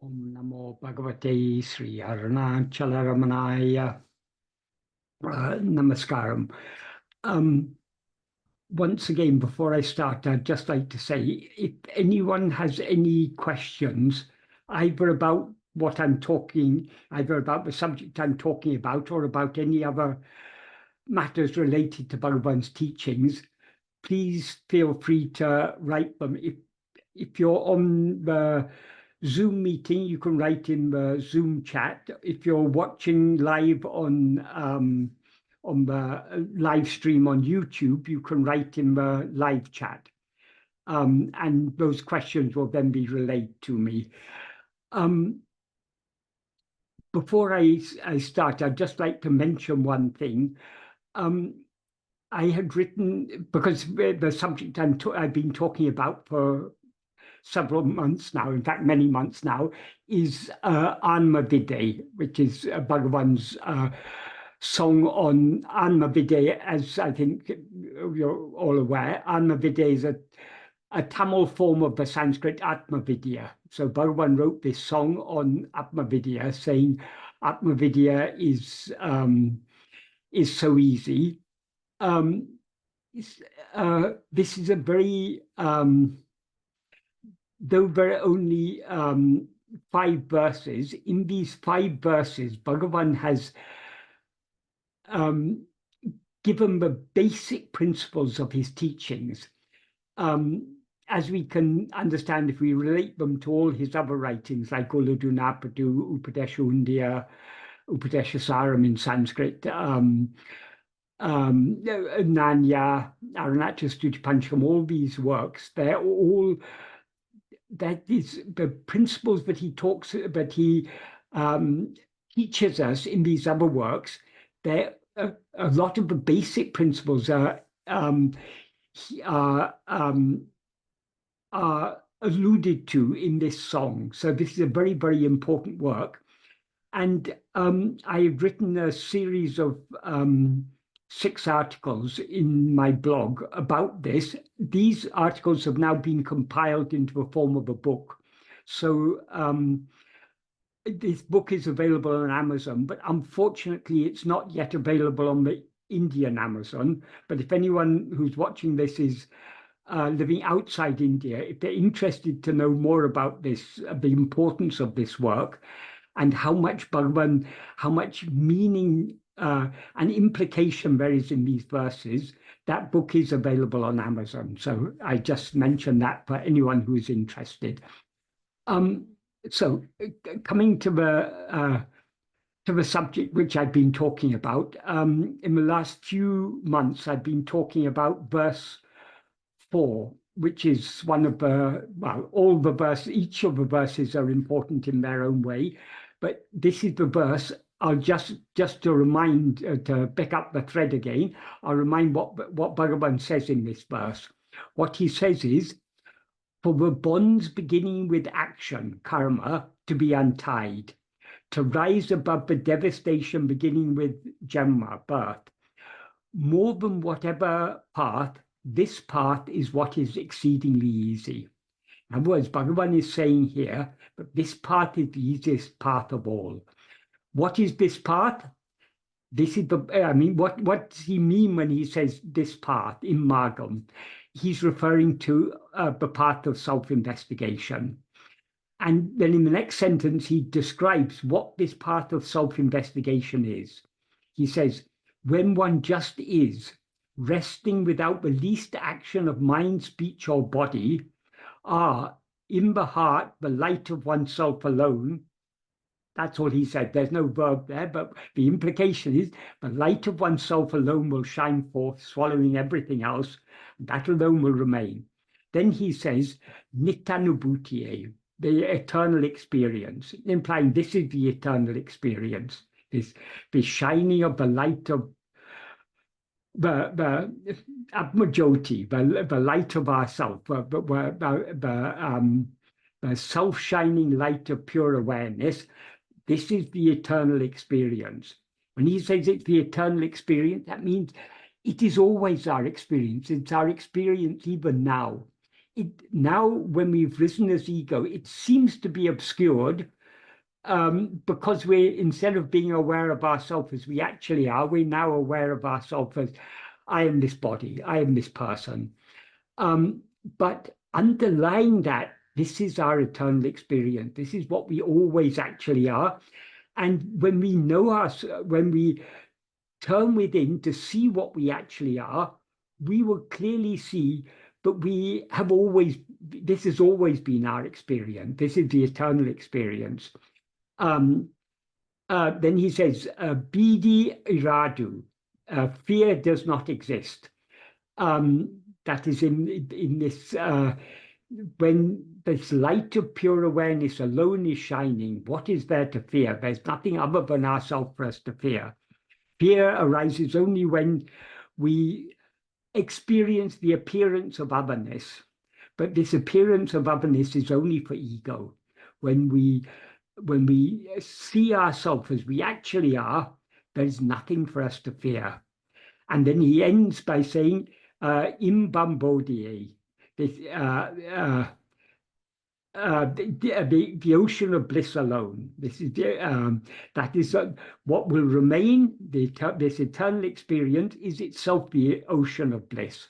Om Namo Bhagavate Sri Arunachala Namaskaram. Once again, before I start, I'd just like to say, if anyone has any questions, either about what I'm talking, either about the subject I'm talking about, or about any other matters related to Bhagavan's teachings, please feel free to write them. If you're on the Zoom meeting, you can write in the Zoom chat. If you're watching live on the live stream on YouTube, you can write in the live chat. And those questions will then be relayed to me. Before I start, I'd just like to mention one thing. I had written, because the subject I've been talking about for several months now, in fact, many months now, is Āṉma-Viddai, which is Bhagavan's song on Āṉma-Viddai. As I think you're all aware, Āṉma-Viddai is a Tamil form of the Sanskrit Atma-vichara. So Bhagavan wrote this song on Atma-vichara, saying Atma-vichara is so easy. This is a very though there are only 5 verses, in these 5 verses, Bhagavan has given the basic principles of his teachings. As we can understand if we relate them to all his other writings, like Uladunapadu, Upadesha Upadeshasaram in Sanskrit, Nanya, Arunachastuti Panchakam, all these works, they're all, that is the principles that he teaches us in these other works. There a lot of the basic principles are alluded to in this song. So this is a very, very important work. And I have written a series of 6 articles in my blog about this. These articles have now been compiled into the form of a book. So this book is available on Amazon, but unfortunately it's not yet available on the Indian Amazon. But if anyone who's watching this is living outside India, if they're interested to know more about this, the importance of this work, and how much Bhagavan, how much meaning and implication there is in these verses, that book is available on Amazon. So I just mentioned that for anyone who is interested. So coming to the subject which I've been talking about, in the last few months, I've been talking about verse 4, which is one of the, well, all the verses, each of the verses are important in their own way, but this is the verse. I'll just to remind, to pick up the thread again, I'll remind what Bhagavan says in this verse. What he says is, for the bonds beginning with action, karma, to be untied, to rise above the devastation beginning with janma, birth, more than whatever path, this path is what is exceedingly easy. In other words, Bhagavan is saying here that this path is the easiest path of all. What is this path? This is the, I mean, what does he mean when he says this path in Margam? He's referring to the path of self-investigation. And then in the next sentence, he describes what this path of self-investigation is. He says, when one just is, resting without the least action of mind, speech, or body, are in the heart the light of oneself alone. That's all he said. There's no verb there, but the implication is the light of oneself alone will shine forth, swallowing everything else. That alone will remain. Then he says, Nitanubhutiye, the eternal experience, implying this is the eternal experience, the shining of the light of the Atma-jyoti, the light of ourself, the self-shining light of pure awareness. This is the eternal experience. When he says it's the eternal experience, that means it is always our experience. It's our experience even now. now when we've risen as ego, it seems to be obscured because instead of being aware of ourselves as we actually are, we're now aware of ourselves as I am this body, I am this person. But underlying that, this is our eternal experience. This is what we always actually are. And when we know us, when we turn within to see what we actually are, we will clearly see, but we have always, this has always been our experience. This is the eternal experience. Then he says, Bidi iradu, fear does not exist. That is in this, when this light of pure awareness alone is shining, what is there to fear? There's nothing other than ourselves for us to fear. Fear arises only when we experience the appearance of otherness. But this appearance of otherness is only for ego. When we see ourselves as we actually are, there's nothing for us to fear. And then he ends by saying, Imbambodie, the ocean of bliss alone. This is that is what will remain. This eternal experience is itself the ocean of bliss.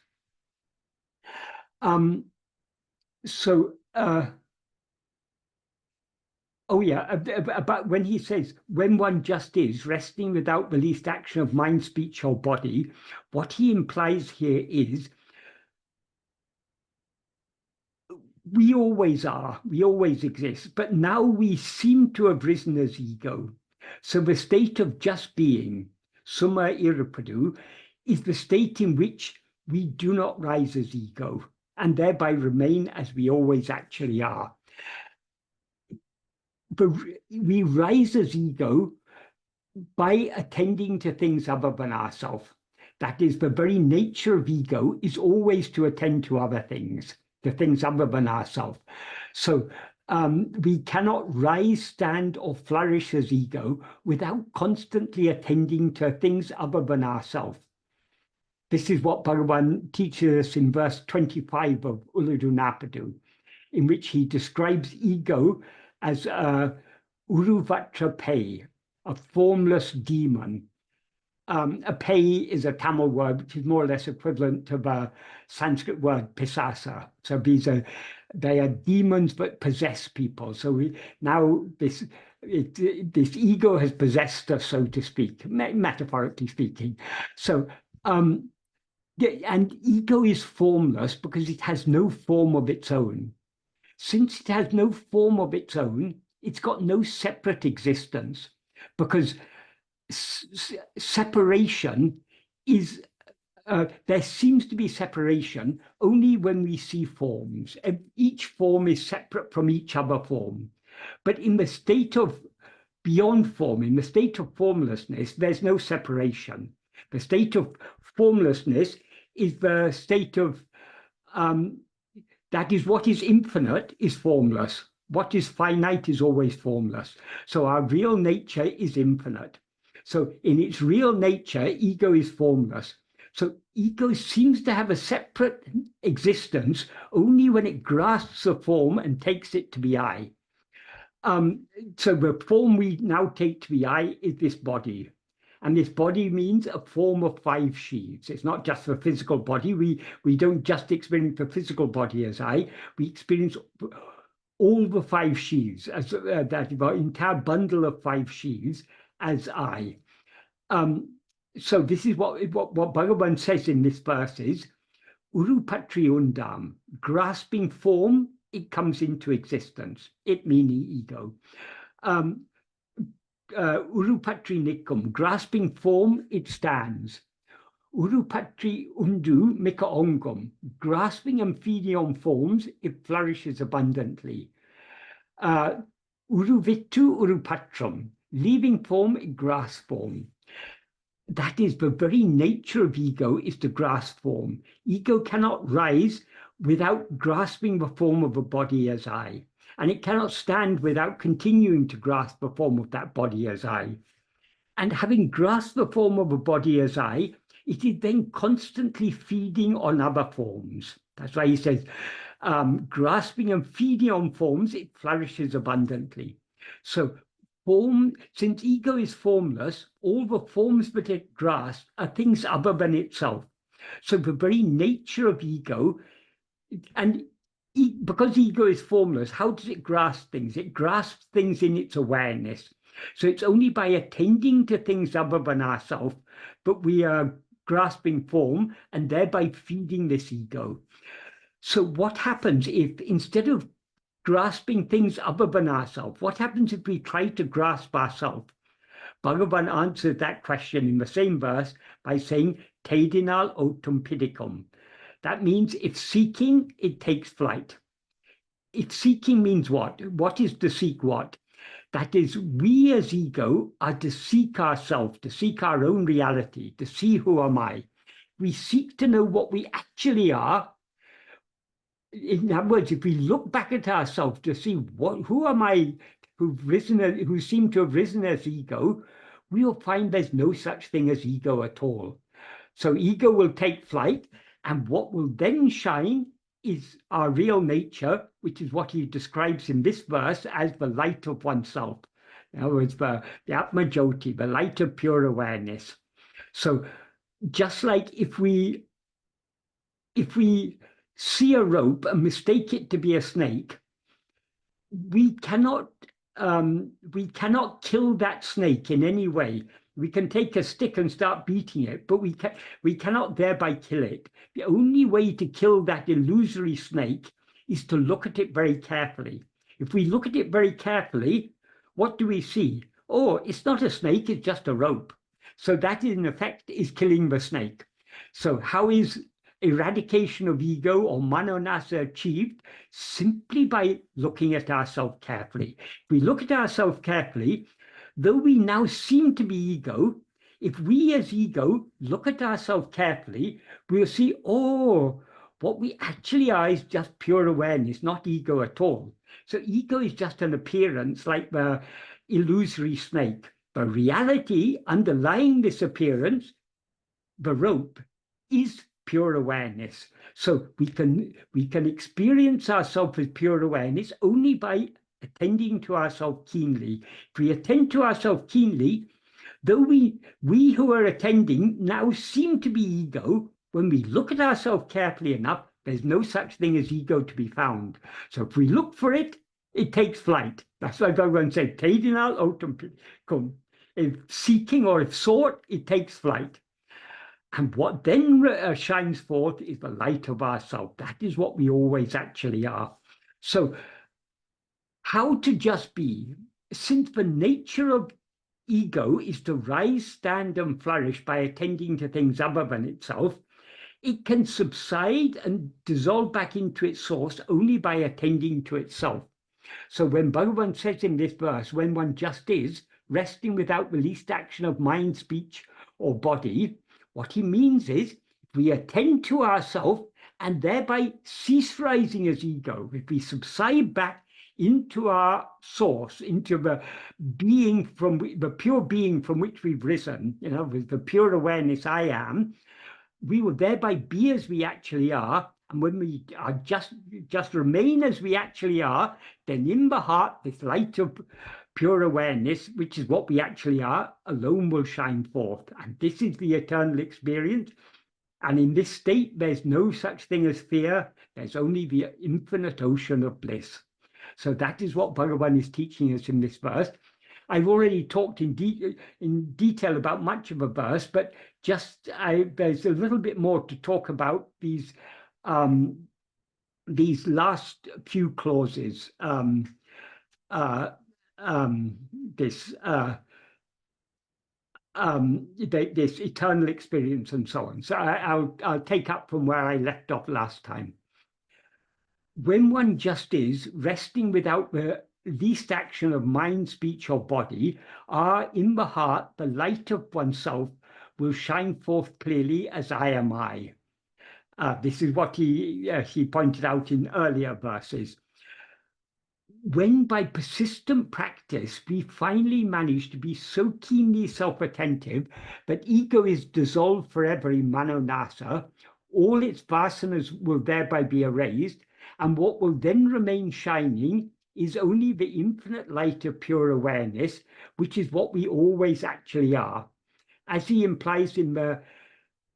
About when he says, when one just is, resting without the least action of mind, speech, or body, what he implies here is we always are, we always exist, but now we seem to have risen as ego. So the state of just being, summa irapadu, is the state in which we do not rise as ego and thereby remain as we always actually are. But we rise as ego by attending to things other than ourselves. That is, the very nature of ego is always to attend to other things, the things other than ourselves. So we cannot rise, stand, or flourish as ego without constantly attending to things other than ourselves. This is what Bhagavan teaches us in verse 25 of Ulladu Napadu, in which he describes ego as Uruvatra Pei, a formless demon. A pei is a Tamil word, which is more or less equivalent to the Sanskrit word pisasa. So they are demons that possess people. So now this ego has possessed us, so to speak, metaphorically speaking. So and ego is formless because it has no form of its own. Since it has no form of its own, it's got no separate existence, because separation is, there seems to be separation only when we see forms. Each form is separate from each other form. But in the state of beyond form, in the state of formlessness, there's no separation. The state of formlessness is the state of, that is, what is infinite is formless. What is finite is always formless. So our real nature is infinite. So in its real nature, ego is formless. So ego seems to have a separate existence only when it grasps a form and takes it to be I. So the form we now take to be I is this body. And this body means a form of 5 sheaths. It's not just the physical body. We don't just experience the physical body as I. We experience all the 5 sheaths, as that entire bundle of 5 sheaths as I. So this is what Bhagavan says in this verse is, Urupatri undam, grasping form, it comes into existence, it meaning ego. Urupatri nikum, grasping form, it stands. Urupatri undu mika ongum, grasping and feeding on forms, it flourishes abundantly. Uruvittu urupatram, leaving form, it grasps form. That is, the very nature of ego is to grasp form. Ego cannot rise without grasping the form of a body as I. And it cannot stand without continuing to grasp the form of that body as I. And having grasped the form of a body as I, it is then constantly feeding on other forms. That's why he says, grasping and feeding on forms, it flourishes abundantly. So since ego is formless, all the forms that it grasps are things other than itself. So the very nature of ego, and because ego is formless, how does it grasp things? It grasps things in its awareness. So it's only by attending to things other than ourselves that we are grasping form and thereby feeding this ego. So what happens if, instead of grasping things other than ourselves, what happens if we try to grasp ourselves? Bhagavan answered that question in the same verse by saying, Tedinal otum pidicum. That means if seeking, it takes flight. If seeking means what? What is to seek what? That is, we as ego are to seek ourselves, to seek our own reality, to see who am I. We seek to know what we actually are. In other words, if we look back at ourselves to see who am I who seem to have risen as ego, we will find there's no such thing as ego at all. So ego will take flight, and what will then shine is our real nature, which is what he describes in this verse as the light of oneself. In other words, the Atma-Jyoti, the light of pure awareness. So just like if we see a rope and mistake it to be a snake, we cannot kill that snake in any way. We can take a stick and start beating it, but we cannot thereby kill it. The only way to kill that illusory snake is to look at it very carefully. If we look at it very carefully, what do we see? Oh, it's not a snake, it's just a rope. So that, in effect, is killing the snake. So how is eradication of ego or manonasa achieved? Simply by looking at ourselves carefully. If we look at ourselves carefully, though we now seem to be ego, if we as ego look at ourselves carefully, we'll see, oh, what we actually are is just pure awareness, not ego at all. So ego is just an appearance, like the illusory snake. The reality underlying this appearance, the rope, is pure awareness. So we can experience ourselves as pure awareness only by attending to ourselves keenly. If we attend to ourselves keenly, though we who are attending now seem to be ego, when we look at ourselves carefully enough, there's no such thing as ego to be found. So if we look for it, it takes flight. That's why Bhagavan said, Tedinal otum cum. If seeking or if sought, it takes flight. And what then shines forth is the light of ourself. That is what we always actually are. So how to just be, since the nature of ego is to rise, stand, and flourish by attending to things other than itself, it can subside and dissolve back into its source only by attending to itself. So when Bhagavan says in this verse, when one just is, resting without the least action of mind, speech, or body, what he means is we attend to ourselves and thereby cease rising as ego. If we subside back into our source, into the being the pure being from which we've risen, with the pure awareness I am, we will thereby be as we actually are. And when we are just remain as we actually are, then in the heart, this light of pure awareness, which is what we actually are, alone will shine forth. And this is the eternal experience. And in this state, there's no such thing as fear. There's only the infinite ocean of bliss. So that is what Bhagavan is teaching us in this verse. I've already talked in detail about much of a verse, but there's a little bit more to talk about these last few clauses. This eternal experience and so on. So I'll take up from where I left off last time. When one just is, resting without the least action of mind, speech, or body, in the heart, the light of oneself will shine forth clearly as I am I. This is what he pointed out in earlier verses. when by persistent practice we finally manage to be so keenly self-attentive that ego is dissolved forever in manonasa, all its vasanas will thereby be erased, and what will then remain shining is only the infinite light of pure awareness, which is what we always actually are. As he implies in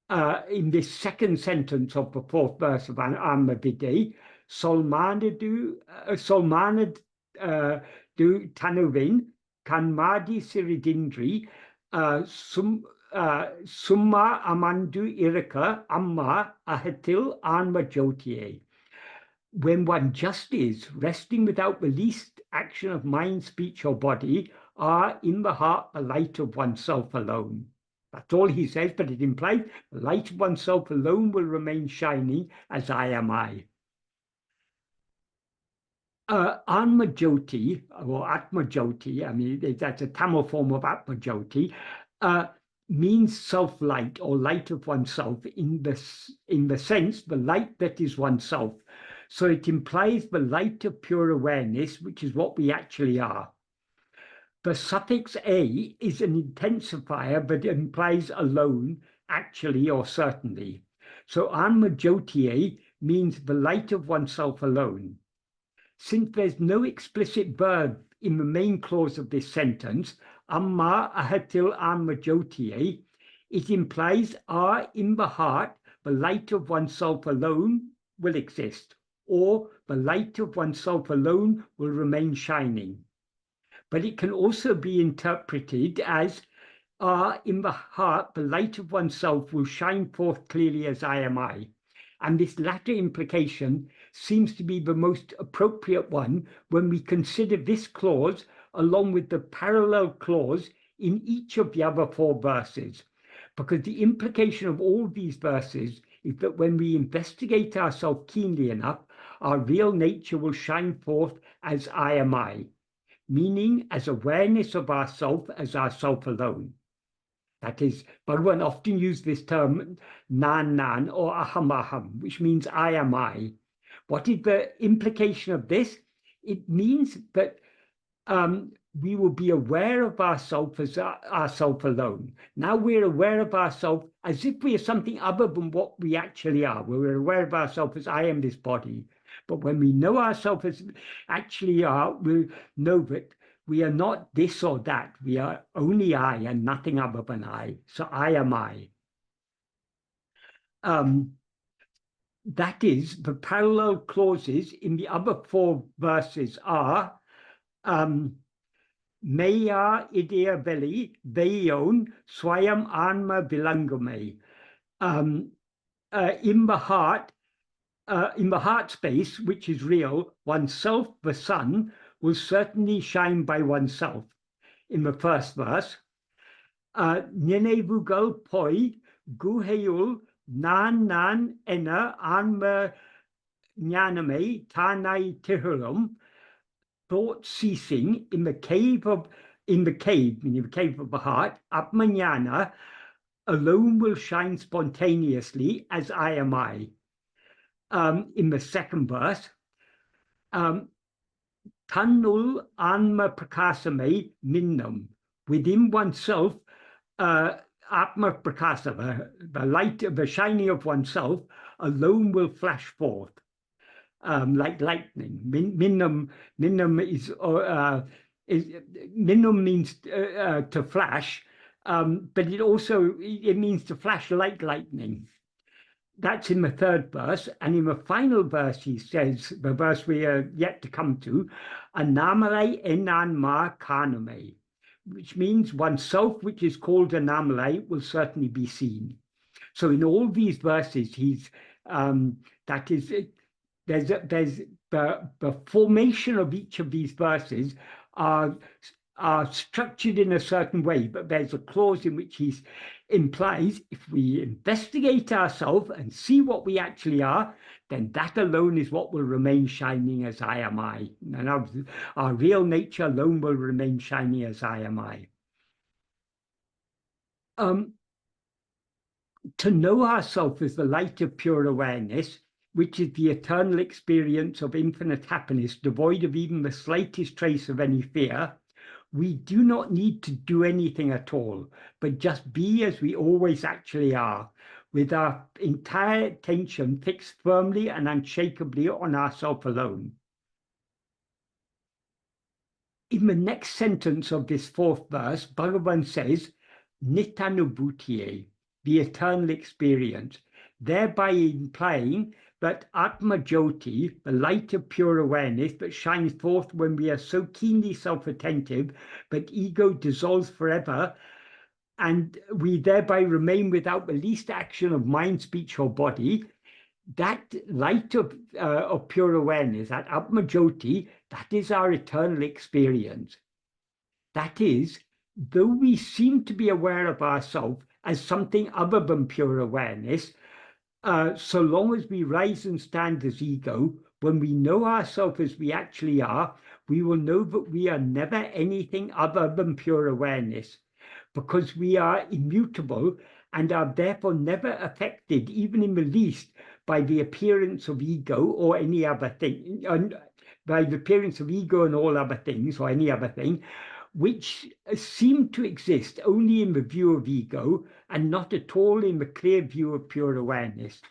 this second sentence of the fourth verse of Āṉma-Viddai, Solmanadu Tanuvin Kanmadi Siridindri Summa Amandu Iraka Amma Ahatil Āṇma-Vichara. When one just is, resting without the least action of mind, speech, or body, are in the heart the light of oneself alone. That's all he says, but it implies the light of oneself alone will remain shining as I am I. Āṇma-Jyoti, or Atma-Jyoti, I mean, that's a Tamil form of Atma-Jyoti, means self-light or light of oneself in the sense, the light that is oneself. So it implies the light of pure awareness, which is what we actually are. The suffix a is an intensifier, but it implies alone, actually, or certainly. So Āṇma-Jyoti means the light of oneself alone. Since there's no explicit verb in the main clause of this sentence, Amma Ahatil Āṇma-Vichara, it implies in the heart the light of oneself alone will exist, or the light of oneself alone will remain shining. But it can also be interpreted as in the heart the light of oneself will shine forth clearly as I am I. And this latter implication seems to be the most appropriate one when we consider this clause along with the parallel clause in each of the other four verses, because the implication of all these verses is that when we investigate ourselves keenly enough, our real nature will shine forth as I am I, meaning as awareness of ourself as ourself alone. That is, Bhagavan often used this term nan or aham, which means I am I. What is the implication of this? It means that we will be aware of ourselves as ourself alone. Now we're aware of ourselves as if we are something other than what we actually are. We're aware of ourselves as I am this body. But when we know ourselves as actually are, we know that we are not this or that. We are only I and nothing other than I. So I am I. That is, the parallel clauses in the other four verses are Meya idea veli veyon swayam anma vilangame. In the heart space, which is real, oneself, the sun, will certainly shine by oneself. In the first verse, Ninevugal poi guheyul nan ena anma jnaname tanai tihurum, thought ceasing in the cave, meaning the cave of the heart, Atma-vichara, alone will shine spontaneously as I am I. In the second verse, Tannul Anma Prakasame Minnam, within oneself, Atma Prakasa, the light, the shining of oneself, alone will flash forth. Like lightning. Minnam means to flash, but it means to flash like lightning. That's in the third verse, and in the final verse he says, the verse we are yet to come to, Āṇma-vichara enanma kaname, which means oneself, which is called Āṇma-vichara, will certainly be seen. So in all these verses, there's the formation of each of these verses are structured in a certain way, but there's a clause in which he implies if we investigate ourselves and see what we actually are, then that alone is what will remain shining as I am I. And our real nature alone will remain shining as I am I. To know ourselves as the light of pure awareness which is the eternal experience of infinite happiness, devoid of even the slightest trace of any fear, we do not need to do anything at all, but just be as we always actually are, with our entire attention fixed firmly and unshakably on ourself alone. In the next sentence of this fourth verse, Bhagavan says, Nitanubhutiye, the eternal experience, thereby implying that Atma-Jyoti, the light of pure awareness that shines forth when we are so keenly self-attentive that ego dissolves forever, and we thereby remain without the least action of mind, speech, or body, that light of pure awareness, that Atma-Jyoti, that is our eternal experience. That is, though we seem to be aware of ourselves as something other than pure awareness, so long as we rise and stand as ego, when we know ourselves as we actually are, we will know that we are never anything other than pure awareness, because we are immutable and are therefore never affected, even in the least, by the appearance of ego or any other thing, and by the appearance of ego and all other things or any other thing, which seem to exist only in the view of ego and not at all in the clear view of pure awareness.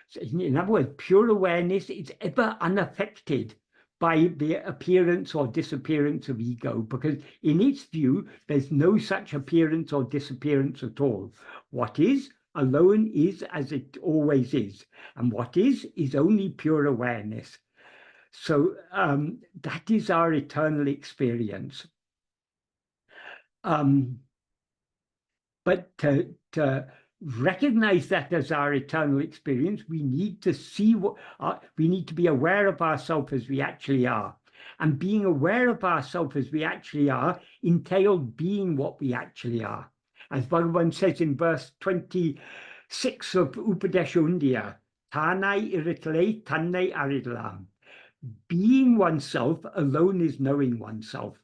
So in other words, pure awareness is ever unaffected by the appearance or disappearance of ego, because in its view, there's no such appearance or disappearance at all. What is alone is as it always is, and what is only pure awareness. So that is our eternal experience. But to recognize that as our eternal experience, we need to see we need to be aware of ourselves as we actually are. And being aware of ourselves as we actually are entails being what we actually are. As Bhagavan says in verse 26 of Upadesha, Tanai iritale, tanai aridlam. Being oneself alone is knowing oneself.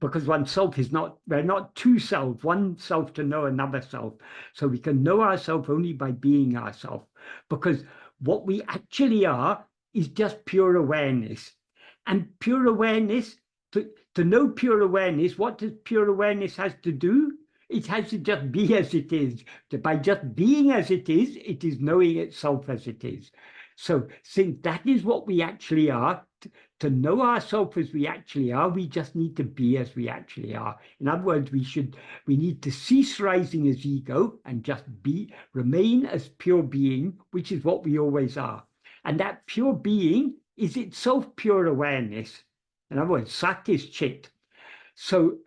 Because oneself is not, we're not two selves, one self to know another self. So we can know ourselves only by being ourselves. Because what we actually are is just pure awareness. And pure awareness, to know pure awareness, what does pure awareness has to do? It has to just be as it is. By just being as it is knowing itself as it is. So since that is what we actually are, to know ourselves as we actually are, we just need to be as we actually are. In other words, we need to cease rising as ego and just remain as pure being, which is what we always are. And that pure being is itself pure awareness. In other words, Sat is Chit. So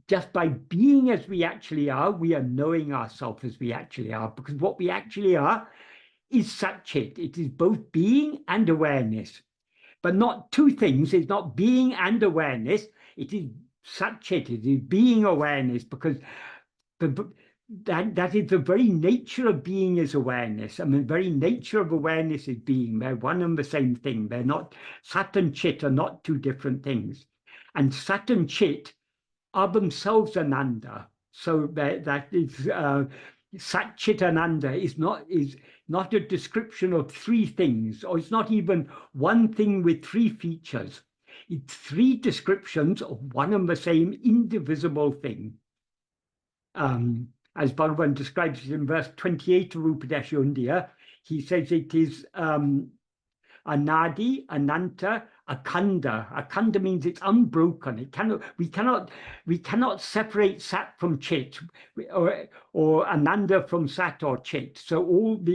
just by being as we actually are, we are knowing ourselves as we actually are, because what we actually are is Sat Chit. It is both being and awareness. But not two things. It's not being and awareness. It is Sat Chit. It is being awareness, because that is the very nature of being is awareness. I mean, the very nature of awareness is being. They're one and the same thing. They're not, Sat and Chit are not two different things. And Sat and Chit are themselves Ananda. So that is Sat Chit Ananda is not a description of three things, or it's not even one thing with three features. It's three descriptions of one and the same indivisible thing. As Bhagavan describes it in verse 28 of Upadesha, he says it is Anadi, Ananta, Akhanda. Akhanda means it's unbroken. We cannot separate Sat from Chit, or Ananda from Sat or Chit. So all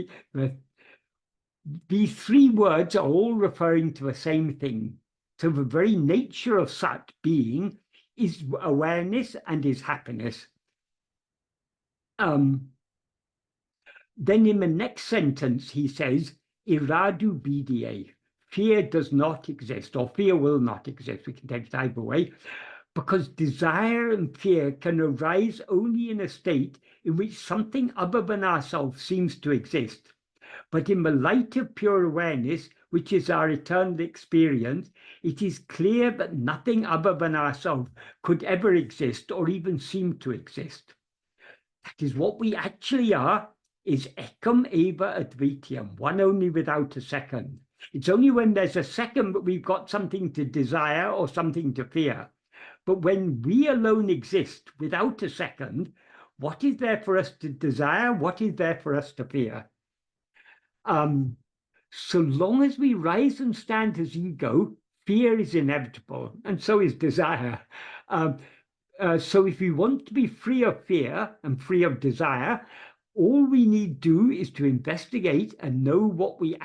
these three words are all referring to the same thing. So the very nature of Sat being is awareness and is happiness. Then in the next sentence, he says, Iradu Bidye, fear does not exist, or fear will not exist. We can take it either way, because desire and fear can arise only in a state in which something other than ourselves seems to exist. But in the light of pure awareness, which is our eternal experience, it is clear that nothing other than ourselves could ever exist or even seem to exist. That is what we actually are, is ekam eva advitiyam, one only without a second. It's only when there's a second that we've got something to desire or something to fear. But when we alone exist without a second, what is there for us to desire? What is there for us to fear? So long as we rise and stand as ego, fear is inevitable, and so is desire. So if we want to be free of fear and free of desire, all we need do is to investigate and know what we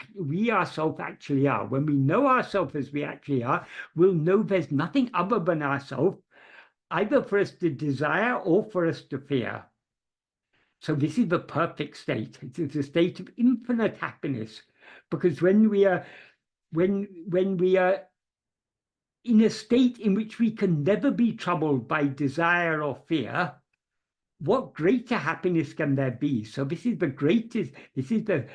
ourselves actually are. When we know ourselves as we actually are, we'll know there's nothing other than ourselves, either for us to desire or for us to fear. So this is the perfect state. It's a state of infinite happiness, because when we are in a state in which we can never be troubled by desire or fear, what greater happiness can there be? So this is the greatest, this is the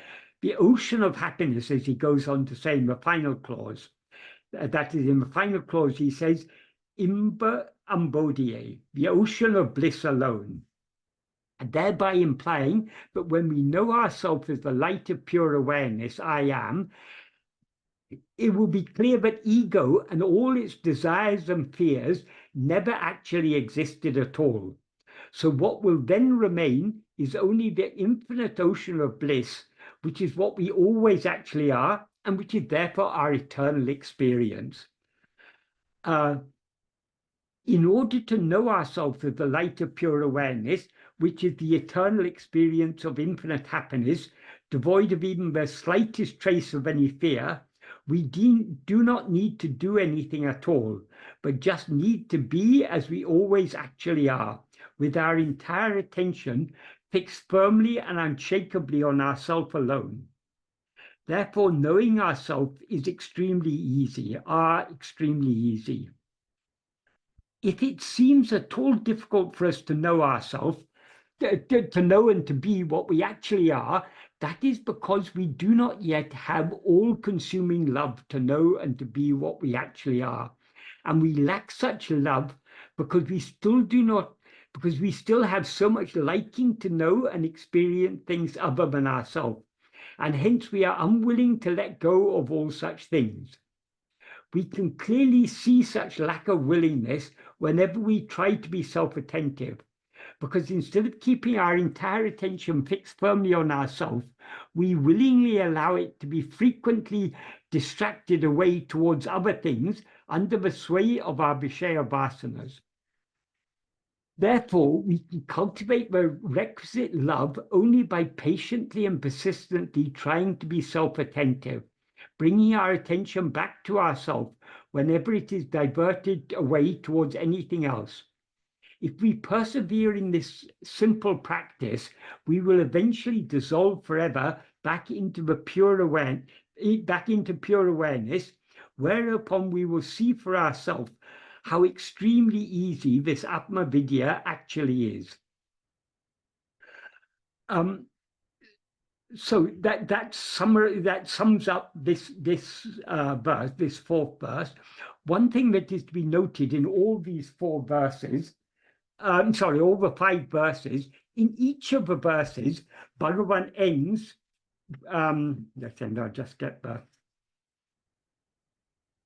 ocean of happiness, as he goes on to say in the final clause. That is, in the final clause, he says, Āṉma-Viddai, the ocean of bliss alone. And thereby implying that when we know ourselves as the light of pure awareness, I am, it will be clear that ego and all its desires and fears never actually existed at all. So what will then remain is only the infinite ocean of bliss, which is what we always actually are, and which is therefore our eternal experience. In order to know ourselves as the light of pure awareness, which is the eternal experience of infinite happiness, devoid of even the slightest trace of any fear, we do not need to do anything at all, but just need to be as we always actually are, with our entire attention fixed firmly and unshakably on ourself alone. Therefore, knowing ourself is extremely easy, extremely easy. If it seems at all difficult for us to know ourselves, to know and to be what we actually are, that is because we do not yet have all-consuming love to know and to be what we actually are. And we lack such love because we still have so much liking to know and experience things other than ourselves. And hence we are unwilling to let go of all such things. We can clearly see such lack of willingness whenever we try to be self-attentive, because instead of keeping our entire attention fixed firmly on ourselves, we willingly allow it to be frequently distracted away towards other things under the sway of our Vishaya vasanas. Therefore, we can cultivate the requisite love only by patiently and persistently trying to be self-attentive, bringing our attention back to ourselves whenever it is diverted away towards anything else. If we persevere in this simple practice, we will eventually dissolve forever back into pure awareness, whereupon we will see for ourselves how extremely easy this Atma-Vichara actually is. So that sums up this verse, this fourth verse. One thing that is to be noted in all these four verses, all the five verses, in each of the verses, Bhagavan ends, I'll just get the,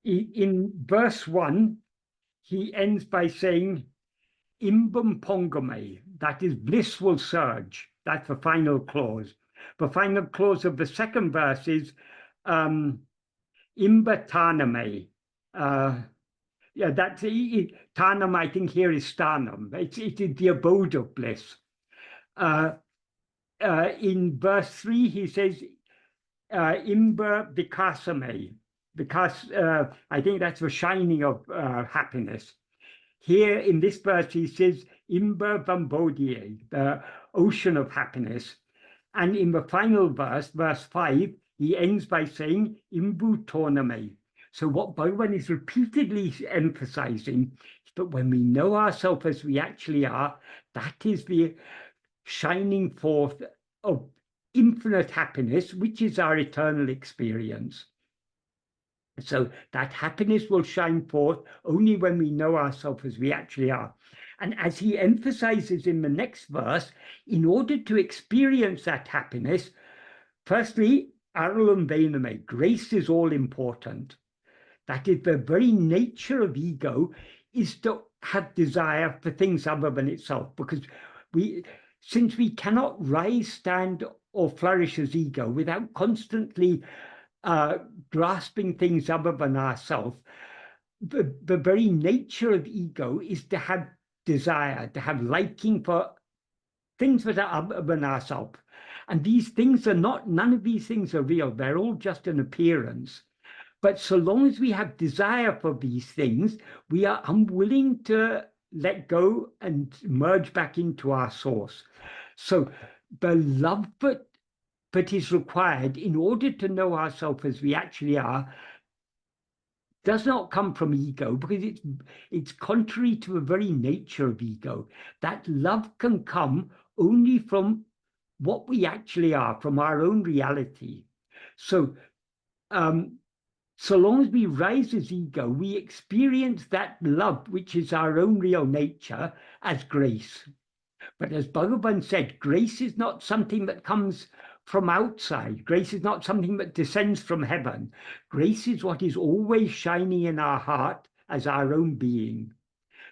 in verse 1, he ends by saying, Imbam pongame, that is, bliss will surge. That's the final clause. The final clause of the second verse is Imba taname. That's Tanam, I think here is Stanam. It is the abode of bliss. In verse 3, he says Imba vikasame, because I think that's the shining of happiness. Here in this verse, he says Imba vambodhye, the ocean of happiness. And in the final verse, verse 5, he ends by saying Imbu torname. So what Bhagavan is repeatedly emphasizing is that when we know ourselves as we actually are, that is the shining forth of infinite happiness, which is our eternal experience. So that happiness will shine forth only when we know ourselves as we actually are. And as he emphasizes in the next verse, in order to experience that happiness, firstly, arulum vename, grace is all important. That is, the very nature of ego is to have desire for things other than itself, because since we cannot rise, stand, or flourish as ego without constantly grasping things other than ourselves, the very nature of ego is to have desire, to have liking for things that are other than ourselves. And these things are not, none of these things are real. They're all just an appearance. But so long as we have desire for these things, we are unwilling to let go and merge back into our source. So the love that is required in order to know ourselves as we actually are does not come from ego, because it's contrary to the very nature of ego. That love can come only from what we actually are, from our own reality. So so long as we rise as ego, we experience that love, which is our own real nature, as grace. But as Bhagavan said, grace is not something that comes from outside. Grace is not something that descends from heaven. Grace is what is always shining in our heart as our own being.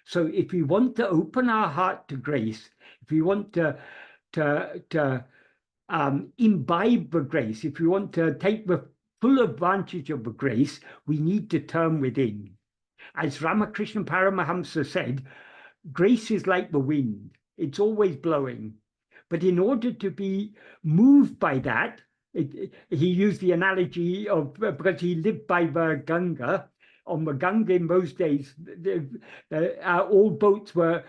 So if we want to open our heart to grace, if we want to imbibe the grace, if we want to take the full advantage of the grace, we need to turn within. As Ramakrishna Paramahamsa said, grace is like the wind. It's always blowing. But in order to be moved by that, he used the analogy of, because he lived by the Ganga. On the Ganga in those days, all boats were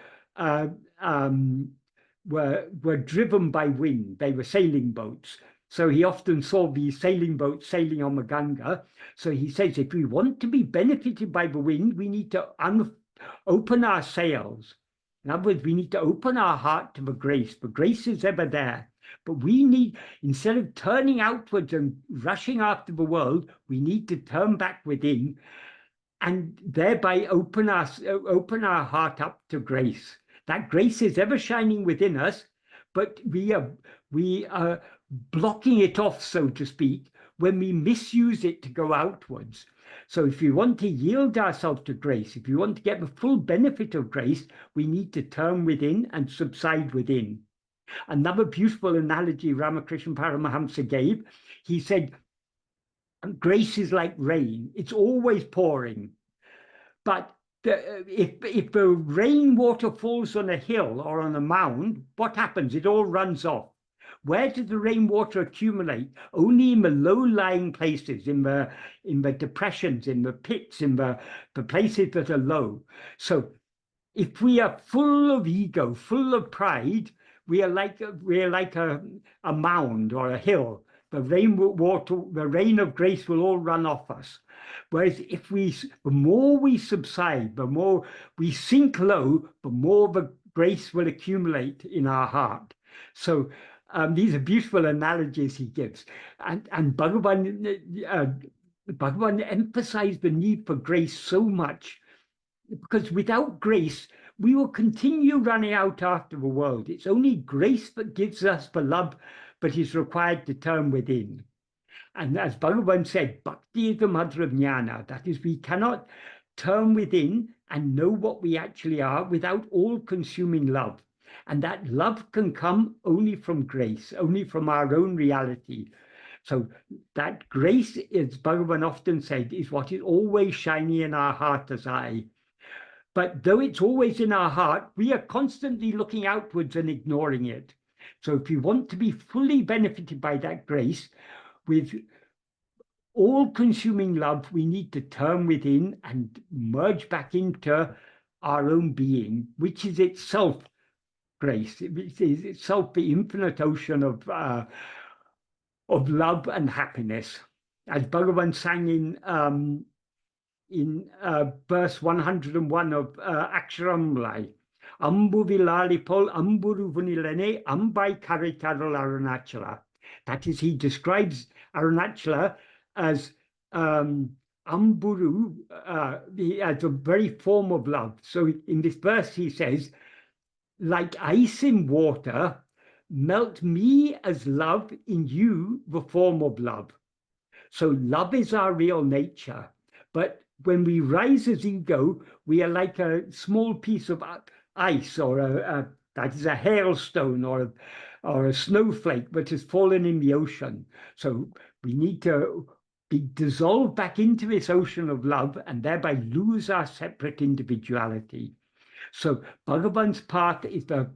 driven by wind. They were sailing boats. So he often saw these sailing boats sailing on the Ganga. So he says, if we want to be benefited by the wind, we need to open our sails. In other words, we need to open our heart to the grace. The grace is ever there. But we need, instead of turning outwards and rushing after the world, we need to turn back within and thereby open our heart up to grace. That grace is ever shining within us, but we are blocking it off, so to speak, when we misuse it to go outwards. So if we want to yield ourselves to grace, if we want to get the full benefit of grace, we need to turn within and subside within. Another beautiful analogy Ramakrishna Paramahamsa gave, he said, grace is like rain. It's always pouring. But if the rainwater falls on a hill or on a mound, what happens? It all runs off. Where does the rainwater accumulate? Only in the low-lying places, in the depressions, in the pits, in the places that are low. So if we are full of ego, full of pride, we are like a mound or a hill. The rain of grace will all run off us. Whereas the more we subside, the more we sink low, the more the grace will accumulate in our heart. So these are beautiful analogies he gives. And Bhagavan emphasized the need for grace so much, because without grace, we will continue running out after the world. It's only grace that gives us the love that is required to turn within. And as Bhagavan said, bhakti is the mother of jnana. That is, we cannot turn within and know what we actually are without all-consuming love. And that love can come only from grace, only from our own reality. So that grace, as Bhagavan often said, is what is always shining in our heart as eye. But though it's always in our heart, we are constantly looking outwards and ignoring it. So if we want to be fully benefited by that grace, with all-consuming love, we need to turn within and merge back into our own being, which is itself grace. It is itself the infinite ocean of love and happiness. As Bhagavan sang in verse 101 of Aksharamlai, Ambu Vilalipol Amburu Vunilene Ambai Karitaral Arunachala. That is, he describes Arunachala as Amburu, as a very form of love. So in this verse, he says, like ice in water, melt me as love in you, the form of love. So love is our real nature. But when we rise as ego, we are like a small piece of ice, or that is a hailstone, or a snowflake that has fallen in the ocean. So we need to be dissolved back into this ocean of love and thereby lose our separate individuality. So Bhagavan's path is the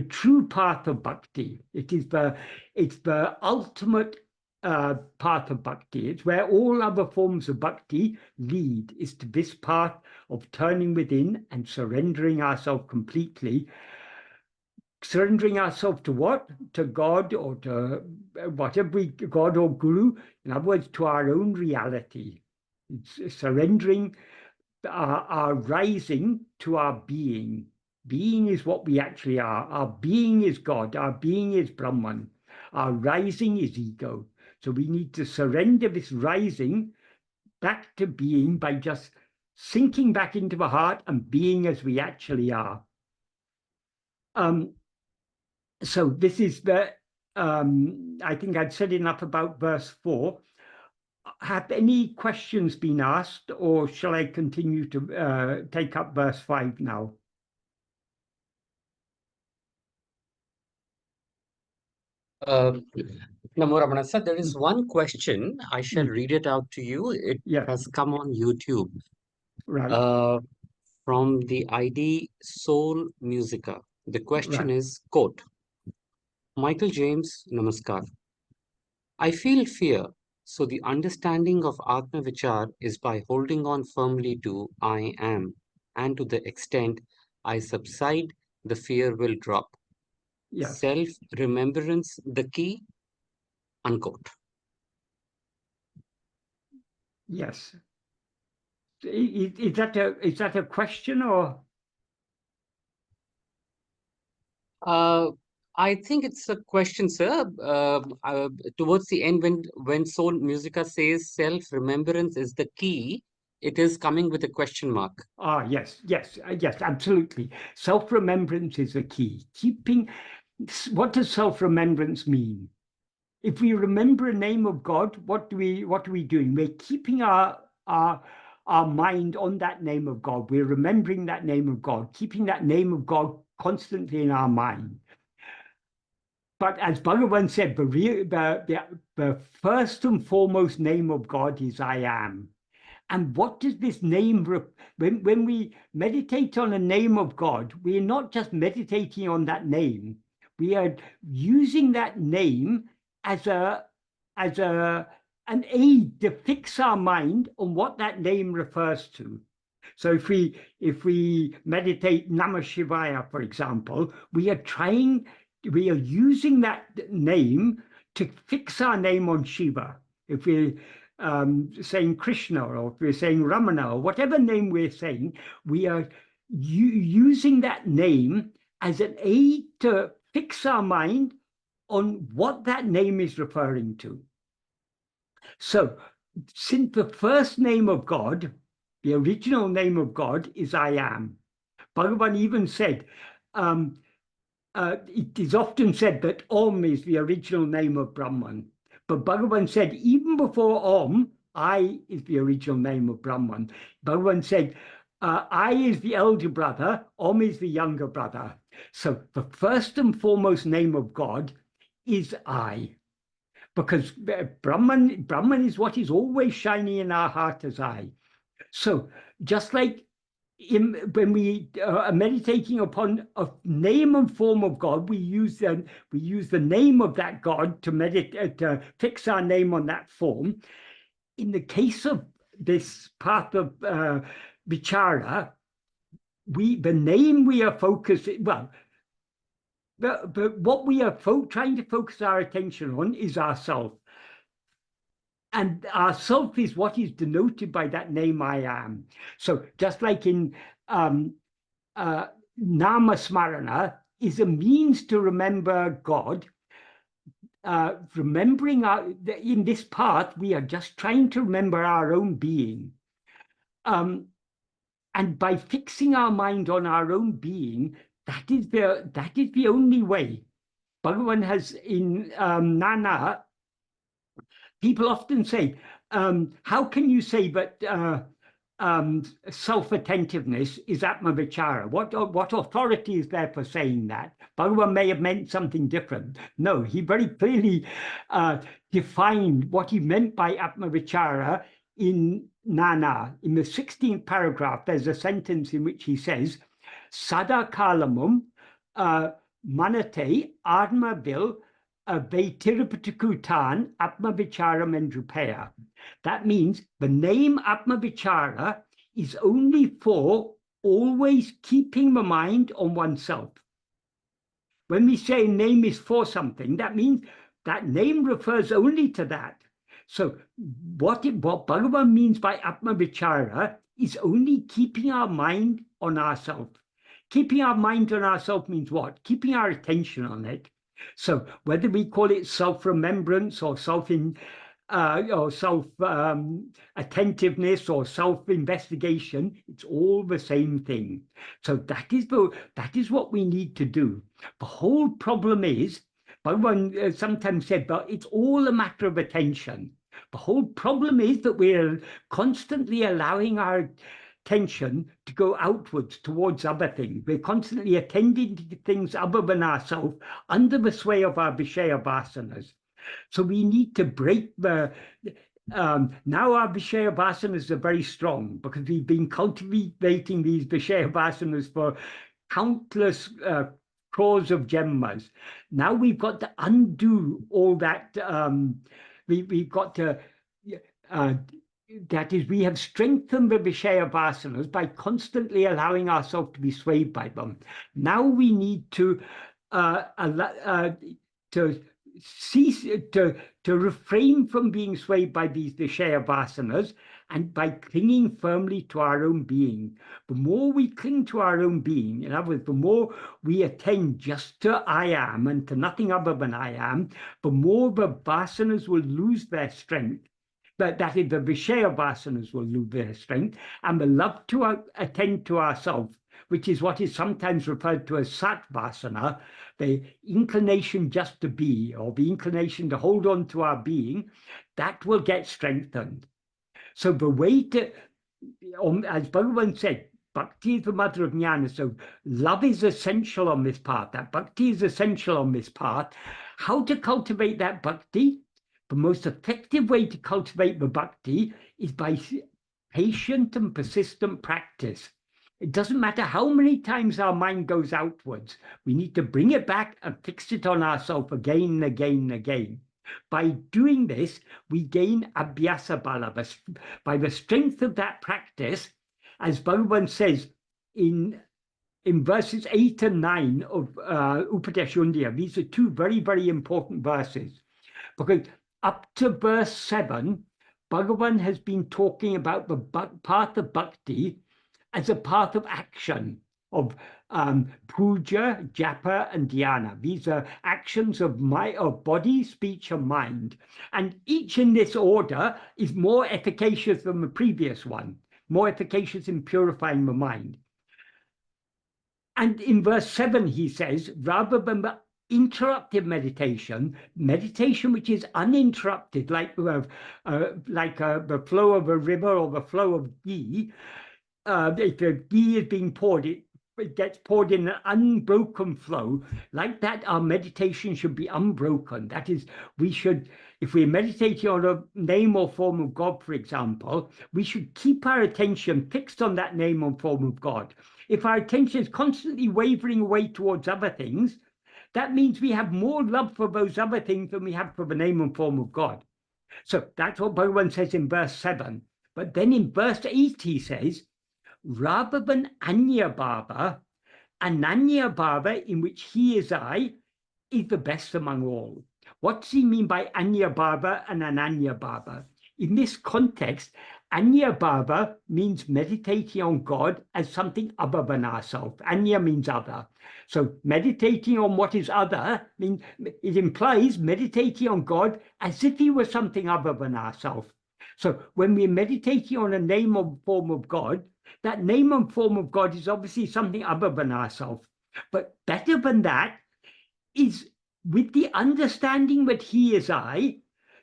true path of bhakti. It's the ultimate path of bhakti. It's where all other forms of bhakti lead, is to this path of turning within and surrendering ourselves completely. Surrendering ourselves to what? To God, or to whatever God or Guru. In other words, to our own reality. It's surrendering our rising to our being. Being is what we actually are. Our being is God. Our being is Brahman. Our rising is ego. So we need to surrender this rising back to being by just sinking back into the heart and being as we actually are. So this is the, I think I'd said enough about verse 4. Have any questions been asked, or shall I continue to take up verse 5 now? Namo Ramana sir, there is one question. I shall read it out to you. It has come on YouTube. Right. From the ID Soul Musica. The question Right. is, quote, Michael James, Namaskar. I feel fear, so the understanding of Atma-vichara is by holding on firmly to I am, and to the extent I subside, the fear will drop. Yes. Self-remembrance the key, unquote. Yes. Is that a question, or? I think it's a question, sir. Towards the end, when Soul Musica says self-remembrance is the key, it is coming with a question mark. Yes, absolutely. Self-remembrance is the key. What does self-remembrance mean? If we remember a name of God, what are we doing? We're keeping our mind on that name of God. We're remembering that name of God, keeping that name of God constantly in our mind. But as Bhagavan said, the first and foremost name of God is I am. And what does this name, when we meditate on a name of God, we're not just meditating on that name. We are using that name as an aid to fix our mind on what that name refers to. So if we meditate Namah Shivaya, for example, we are using that name to fix our name on Shiva. If we're saying Krishna, or if we're saying Ramana, or whatever name we're saying, we are using that name as an aid to fix our mind on what that name is referring to. So, since the first name of God, the original name of God, is I am, Bhagavan even said, it is often said that Om is the original name of Brahman. But Bhagavan said, even before Om, I is the original name of Brahman. Bhagavan said, I is the elder brother, Om is the younger brother. So the first and foremost name of God is I. Because Brahman is what is always shining in our heart as I. So just like when we are meditating upon a name and form of God, we use the name of that God to meditate, to fix our name on that form. In the case of this path of vichara, the name we are focusing, well, but what we are trying to focus our attention on is ourself. And ourself is what is denoted by that name I am. So just like in Nama Smarana is a means to remember God. Remembering in this path, we are just trying to remember our own being. And by fixing our mind on our own being, that is the only way. Bhagavan has in Nana, people often say, how can you say that self-attentiveness is Atma-vichara? What authority is there for saying that? Bhagavan may have meant something different. No, he very clearly defined what he meant by Atma-vichara in Nana. In the 16th paragraph, there's a sentence in which he says, Sada kalamum manate Āṇma-Viddai Vaitirapatikutan Atma-vichara Mendrupaya. That means the name Atma-vichara is only for always keeping the mind on oneself. When we say name is for something, that means that name refers only to that. So what Bhagavan means by Atma-vichara is only keeping our mind on ourselves. Keeping our mind on ourselves means what? Keeping our attention on it. So whether we call it self-remembrance or self-attentiveness or self-investigation, it's all the same thing. So that is what we need to do. The whole problem is, Bhagavan sometimes said, but it's all a matter of attention. The whole problem is that we're constantly allowing our attention to go outwards towards other things. We're constantly attending to things other than ourselves under the sway of our Vishaya vasanas. So we need to break the now our Vishaya vasanas are very strong because we've been cultivating these Vishaya vasanas for countless crores of janmas. Now we've got to undo all that. We've got to that is, we have strengthened the Vishaya vasanas by constantly allowing ourselves to be swayed by them. Now we need to cease to refrain from being swayed by these Vishaya vasanas, and by clinging firmly to our own being. The more we cling to our own being, in other words, the more we attend just to I am and to nothing other than I am, the more the vasanas will lose their strength. But that is, the Vishaya vasanas will lose their strength, and the love to attend to ourselves, which is what is sometimes referred to as sat vasana, the inclination just to be, or the inclination to hold on to our being, that will get strengthened. So the way to, as Bhagavan said, bhakti is the mother of jnana. So love is essential on this path. That bhakti is essential on this path. How to cultivate that bhakti? The most effective way to cultivate the bhakti is by patient and persistent practice. It doesn't matter how many times our mind goes outwards. We need to bring it back and fix it on ourselves again and again and again. By doing this, we gain abhyasa bala. By the strength of that practice, as Bhagavan says in verses 8 and 9 of Upadeshundya, these are two very, very important verses. Because up to verse 7, Bhagavan has been talking about the path of bhakti as a path of action, of puja, japa, and dhyana. These are actions of body, speech, and mind. And each in this order is more efficacious than the previous one, more efficacious in purifying the mind. And in verse 7, he says, rather than the interrupted meditation which is uninterrupted, like the flow of a river or the flow of ghee, if the ghee is being poured, it gets poured in an unbroken flow. Like that, our meditation should be unbroken. That is, we should, if we're meditating on a name or form of God, for example, we should keep our attention fixed on that name or form of God. If our attention is constantly wavering away towards other things, that means we have more love for those other things than we have for the name and form of God. So that's what Bhagavan says in verse 7. But then in verse 8, he says, rather than Āṇya-bhava, Ananya-bhava, in which he is I, is the best among all. What does he mean by Āṇya-bhava and Ananya-bhava? In this context, Āṇya-bhava means meditating on God as something other than ourselves. Anya means other. So meditating on what is other means it implies meditating on God as if he was something other than ourselves. So when we're meditating on a name or form of God, that name and form of God is obviously something other than ourselves. But better than that is, with the understanding that he is I,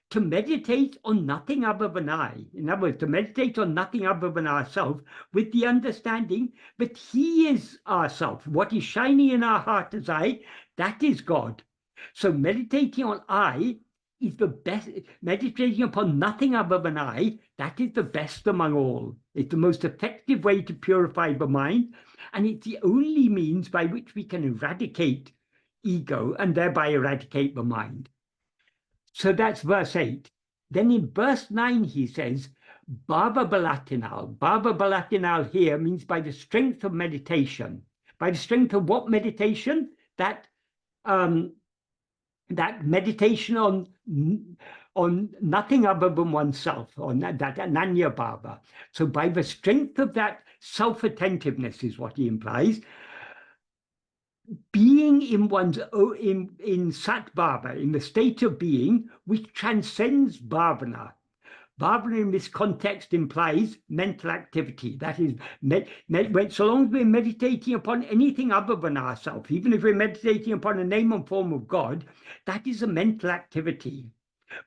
to meditate on nothing other than I. In other words, to meditate on nothing other than ourself, with the understanding that he is ourself. What is shining in our heart as I, that is God. So meditating on I is the best. Meditating upon nothing other than I, that is the best among all. It's the most effective way to purify the mind, and it's the only means by which we can eradicate ego and thereby eradicate the mind. So that's verse 8. Then in verse 9 he says, Bhava Balatinal. Bhava Balatinal here means by the strength of meditation. By the strength of what meditation? That meditation on nothing other than oneself, on that Ananya Bhava. So by the strength of that self-attentiveness is what he implies, being in one's in Sat Bhava, in the state of being which transcends bhavana. Bhavana in this context implies mental activity. That is, so long as we're meditating upon anything other than ourselves, even if we're meditating upon a name and form of God, that is a mental activity.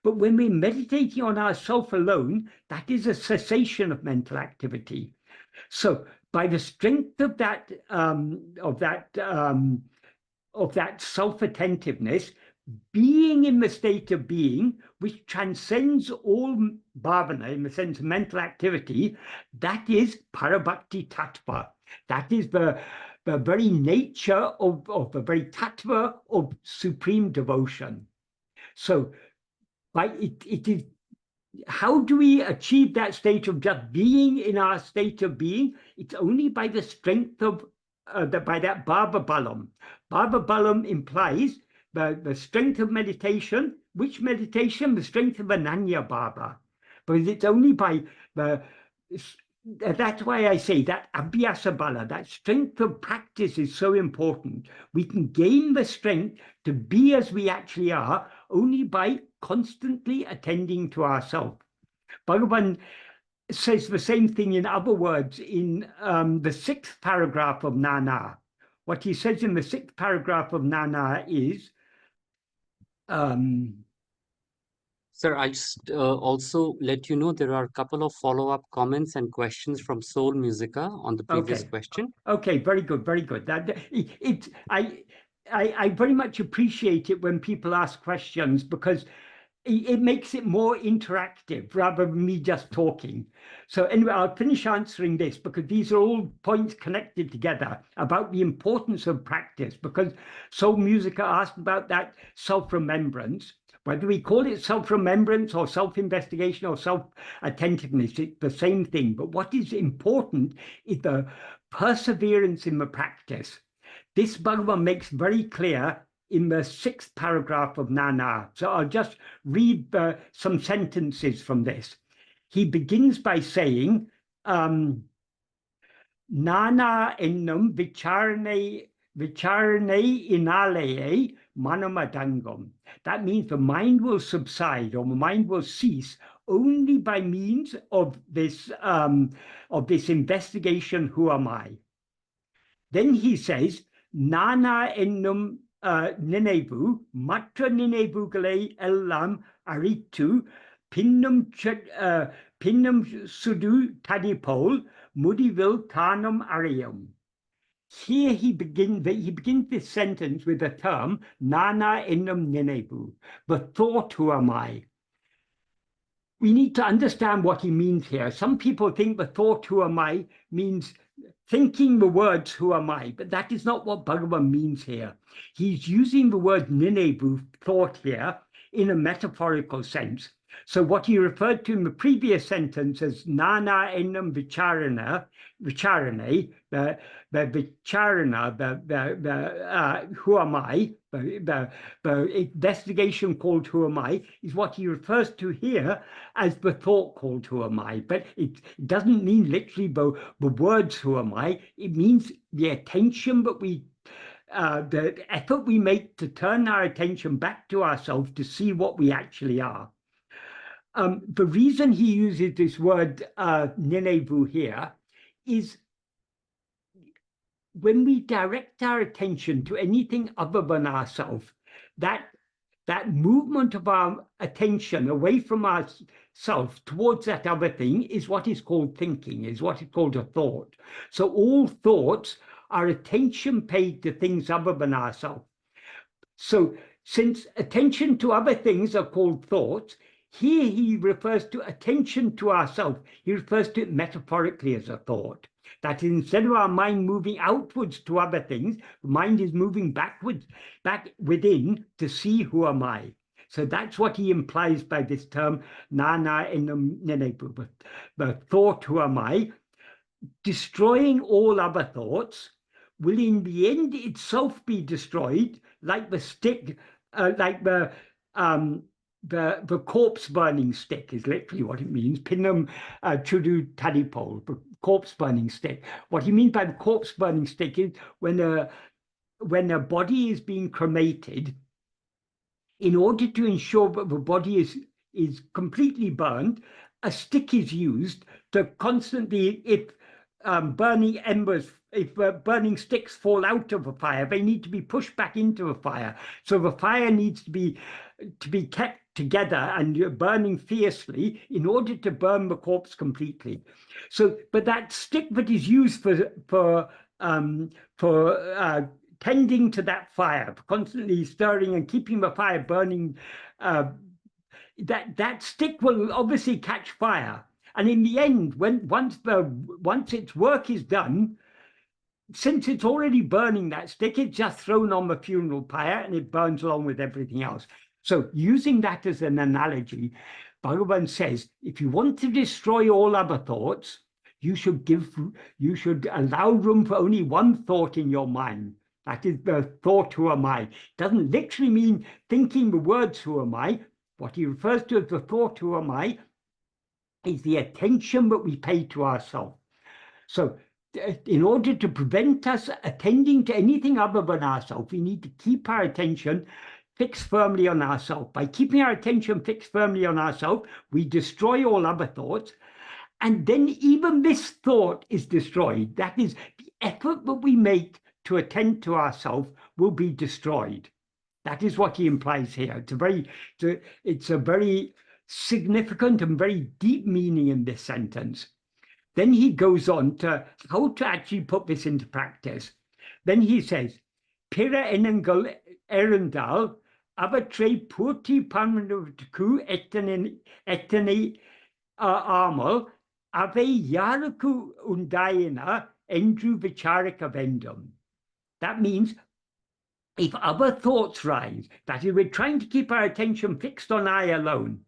But when we're meditating on ourself alone, that is a cessation of mental activity. So by the strength of that self-attentiveness, being in the state of being which transcends all bhavana, in the sense of mental activity, that is parabhakti tattva. That is the very nature of the very tattva of supreme devotion. So it is, how do we achieve that state of just being in our state of being? It's only by the strength of by that bhava balam. Bhava balam implies the strength of meditation. Which meditation? The strength of ananya bhava. Because it's only by the, that's why I say that abhyasa bala, that strength of practice is so important. We can gain the strength to be as we actually are only by constantly attending to ourselves. Bhagavan says the same thing in other words in the 6th paragraph of Nana. What he says in the 6th paragraph of Nana is, Sir, I just also let you know there are a couple of follow-up comments and questions from Soul Musica on the previous question. Okay, very good, very good. I very much appreciate it when people ask questions, because it makes it more interactive rather than me just talking. So anyway, I'll finish answering this, because these are all points connected together about the importance of practice, because Soul Musica asked about that self-remembrance. Whether we call it self-remembrance or self-investigation or self-attentiveness, it's the same thing. But what is important is the perseverance in the practice. This Bhagavan makes very clear in the 6th paragraph of Nana. So I'll just read some sentences from this. He begins by saying, Nana ennum vicharane inaleye manamadangam. That means the mind will subside, or the mind will cease, only by means of this investigation, who am I? Then he says, Nana ennum ninevu, matra ninevugale ellam aritu, pinnum sudu tadipol, mudivil tanam ariyam. Here he begins this sentence with the term Nana ennum ninevu, the thought, who am I? We need to understand what he means here. Some people think the thought, who am I, means thinking the words, who am I? But that is not what Bhagavan means here. He's using the word ninevu, thought, here in a metaphorical sense. So what he referred to in the previous sentence as Nana ennum vicharane, the vicharana, who am I, the investigation called who am I, is what he refers to here as the thought called who am I. But it doesn't mean literally the words who am I. It means the attention that the effort we make to turn our attention back to ourselves to see what we actually are. The reason he uses this word ninevu here is when we direct our attention to anything other than ourselves, that movement of our attention away from ourself towards that other thing is what is called thinking, is what is called a thought. So all thoughts are attention paid to things other than ourselves. So since attention to other things are called thoughts, here he refers to attention to ourself. He refers to it metaphorically as a thought. That instead of our mind moving outwards to other things, the mind is moving backwards, back within to see who am I. So that's what he implies by this term, the thought, who am I? Destroying all other thoughts will in the end itself be destroyed, like the stick, like the corpse burning stick is literally what it means. Pinnam chudu tadipole, the corpse burning stick. What he means by the corpse burning stick is when a body is being cremated, in order to ensure that the body is completely burned, a stick is used to constantly, if burning embers, if burning sticks fall out of a fire, they need to be pushed back into the fire. So the fire needs to be kept together and burning fiercely in order to burn the corpse completely. So, but that stick that is used for tending to that fire, constantly stirring and keeping the fire burning, that stick will obviously catch fire. And in the end, once its work is done, since it's already burning that stick, it's just thrown on the funeral pyre and it burns along with everything else. So using that as an analogy, Bhagavan says, if you want to destroy all other thoughts, you should allow room for only one thought in your mind. That is the thought, who am I? It doesn't literally mean thinking the words, who am I? What he refers to as the thought, who am I, is the attention that we pay to ourselves. So in order to prevent us attending to anything other than ourselves, we need to keep our attention fixed firmly on ourselves. By keeping our attention fixed firmly on ourselves, we destroy all other thoughts. And then even this thought is destroyed. That is, the effort that we make to attend to ourselves will be destroyed. That is what he implies here. It's a very significant and very deep meaning in this sentence. Then he goes on to how to actually put this into practice. Then he says, Pira enangal erendal abatre purti panmanavku etane amal ave yaraku undayana āṇma-Vichara vendum. That means if other thoughts rise, that is, we're trying to keep our attention fixed on I alone.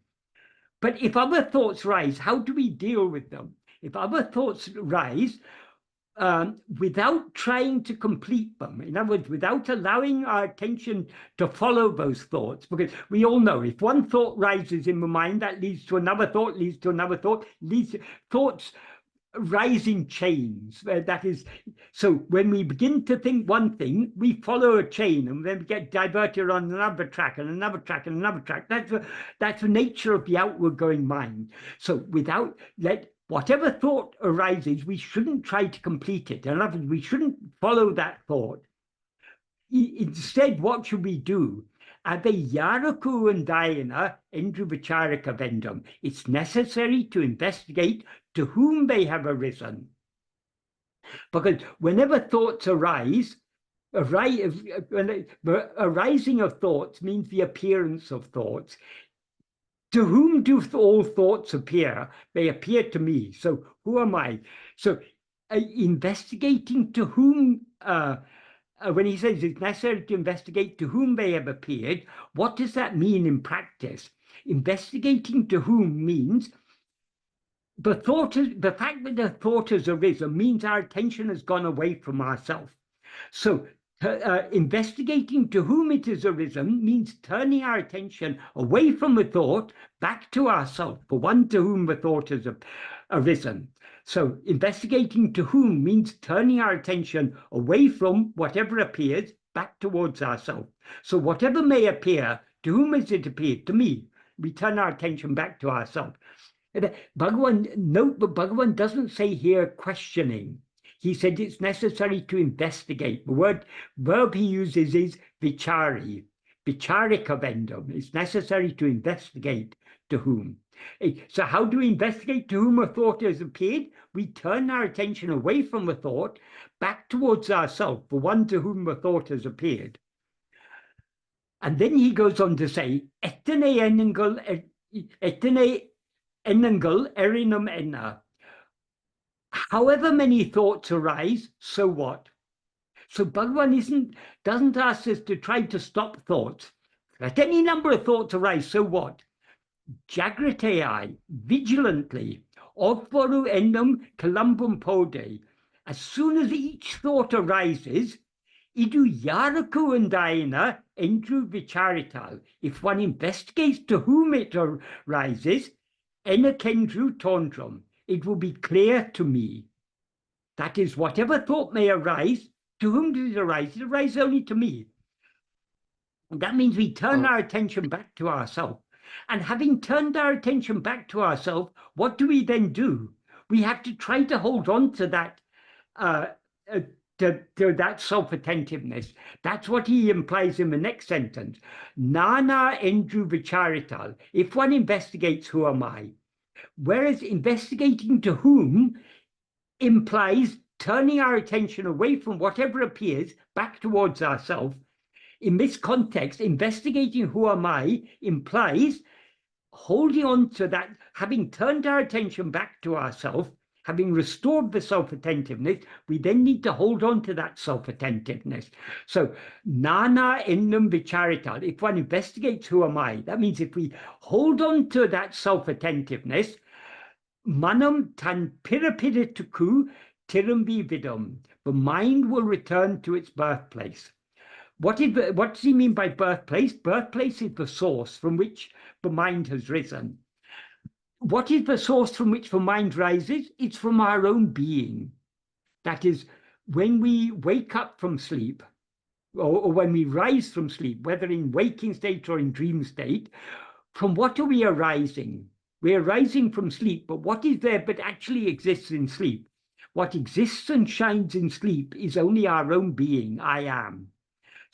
But if other thoughts rise, how do we deal with them? If other thoughts rise, without trying to complete them, in other words, without allowing our attention to follow those thoughts, because we all know if one thought rises in the mind, that leads to another thought, leads to another thought, leads to thoughts rise in chains. That is, so when we begin to think one thing, we follow a chain, and then we get diverted on another track and another track and another track. That's the nature of the outward going mind. So whatever thought arises, we shouldn't try to complete it. In other words, we shouldn't follow that thought. Instead, what should we do? It's necessary to investigate to whom they have arisen. Because whenever thoughts arise, the arising of thoughts means the appearance of thoughts. To whom do all thoughts appear? They appear to me. So who am I? So investigating to whom, when he says it's necessary to investigate to whom they have appeared, what does that mean in practice? Investigating to whom means the fact that the thought has arisen means our attention has gone away from ourselves. So investigating to whom it has arisen means turning our attention away from the thought back to ourselves, the one to whom the thought has arisen. So investigating to whom means turning our attention away from whatever appears back towards ourselves. So whatever may appear, to whom has it appeared? To me. We turn our attention back to ourselves. Bhagavan, note that Bhagavan doesn't say here questioning. he said it's necessary to investigate. The verb he uses is vichari, vicharika vendum. It's necessary to investigate to whom. So how do we investigate to whom a thought has appeared? We turn our attention away from the thought, back towards ourselves, the one to whom the thought has appeared. And then he goes on to say, etene enangal erinum enna. However many thoughts arise, so what? So Bhagavan doesn't ask us to try to stop thoughts. Let any number of thoughts arise, so what? Jagratei, vigilantly, odvaru endum kalumbum pode. As soon as each thought arises, idu yaraku undaina endru vicharital. If one investigates to whom it arises, enakendru tondrum, it will be clear to me. That is, whatever thought may arise, to whom does it arise? It arises only to me. And that means we turn our attention back to ourselves. And having turned our attention back to ourselves, what do we then do? We have to try to hold on to that, to that self-attentiveness. That's what he implies in the next sentence. Nana endru vicharital. If one investigates, who am I? Whereas investigating to whom implies turning our attention away from whatever appears back towards ourselves. In this context, investigating who am I implies holding on to that, having turned our attention back to ourselves, having restored the self-attentiveness, we then need to hold on to that self-attentiveness. So, nana ennam vicharital, if one investigates who am I, that means if we hold on to that self-attentiveness, manam tan pirapidituku tirumbi vidam, the mind will return to its birthplace. What does he mean by birthplace? Birthplace is the source from which the mind has risen. What is the source from which the mind rises? It's from our own being. That is, when we wake up from sleep, or when we rise from sleep, whether in waking state or in dream state, from what are we arising? We're arising from sleep, but what is there but actually exists in sleep? What exists and shines in sleep is only our own being, I am.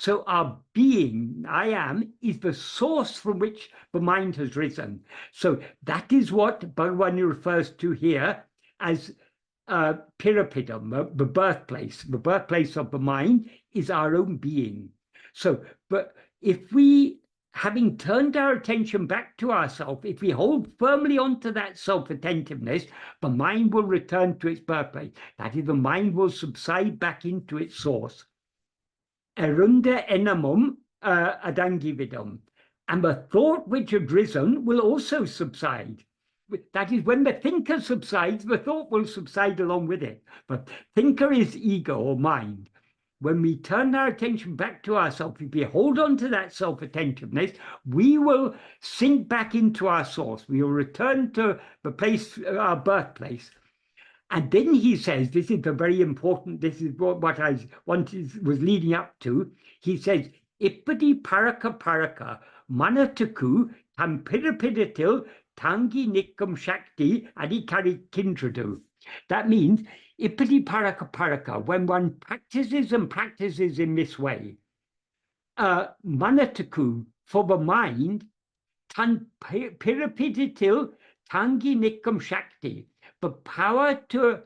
So our being, I am, is the source from which the mind has risen. So that is what Bhagavan refers to here as Pirapidam, the birthplace. The birthplace of the mind is our own being. So, but if we, having turned our attention back to ourselves, if we hold firmly onto that self-attentiveness, the mind will return to its birthplace. That is, the mind will subside back into its source. Erunda enamum adangividum. And the thought which had risen will also subside. That is, when the thinker subsides, the thought will subside along with it. But thinker is ego or mind. When we turn our attention back to ourselves, if we hold on to that self-attentiveness, we will sink back into our source. We will return to the place, our birthplace. And then he says, this is the very important, this is what I was leading up to. He says, Ipadi paraka manataku tampirapidatil tangi nikkam shakti adikari kindradu. That means, Ipadi paraka, when one practices and practices in this way, manataku, for the mind, tan pirapidatil tangi nikkam shakti, the power to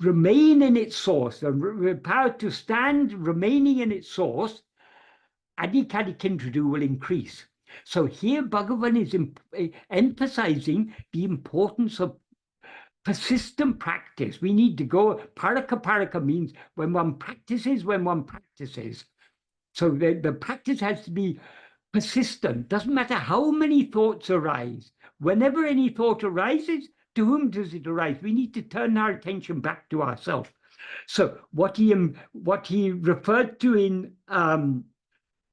remain in its source, the power to stand remaining in its source, adikadi kindradu will increase. So here Bhagavan is emphasizing the importance of persistent practice. We need to go, paraka means when one practices. So the practice has to be persistent. Doesn't matter how many thoughts arise. Whenever any thought arises, to whom does it arise? We need to turn our attention back to ourselves. So what he referred to in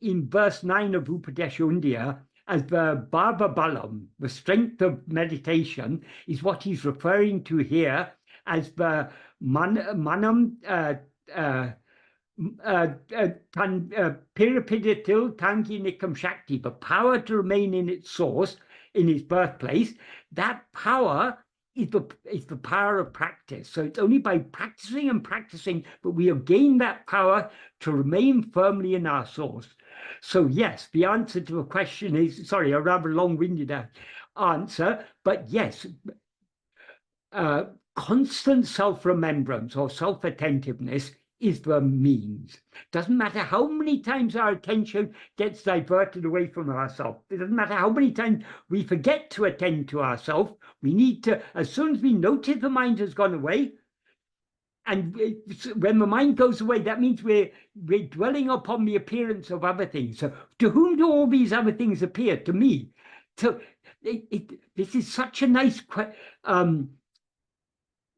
verse 9 of Upadesha as the bhava balam, the strength of meditation, is what he's referring to here as the manam pirapidatil tangi nikam shakti, the power to remain in its source, in its birthplace. That power is the power of practice. So it's only by practicing and practicing that we have gained that power to remain firmly in our source. So yes, the answer to the question is, sorry, a rather long-winded answer, but yes, constant self-remembrance or self-attentiveness is the means. Doesn't matter how many times our attention gets diverted away from ourselves. It doesn't matter how many times we forget to attend to ourselves. We need to, as soon as we notice the mind has gone away, and when the mind goes away, that means we're dwelling upon the appearance of other things. So to whom do all these other things appear? To me. So this is such a nice question.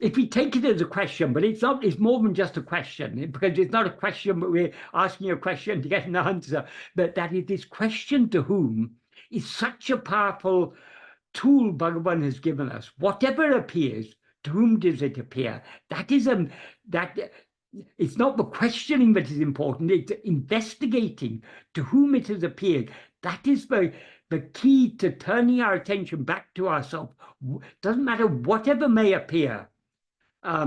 If we take it as a question, but it's not, it's more than just a question, because it's not a question, but we're asking a question to get an answer. But that is, this question to whom is such a powerful tool Bhagavan has given us. Whatever appears, to whom does it appear? That is that it's not the questioning that is important, it's investigating to whom it has appeared. That is the key to turning our attention back to ourselves. Doesn't matter whatever may appear. I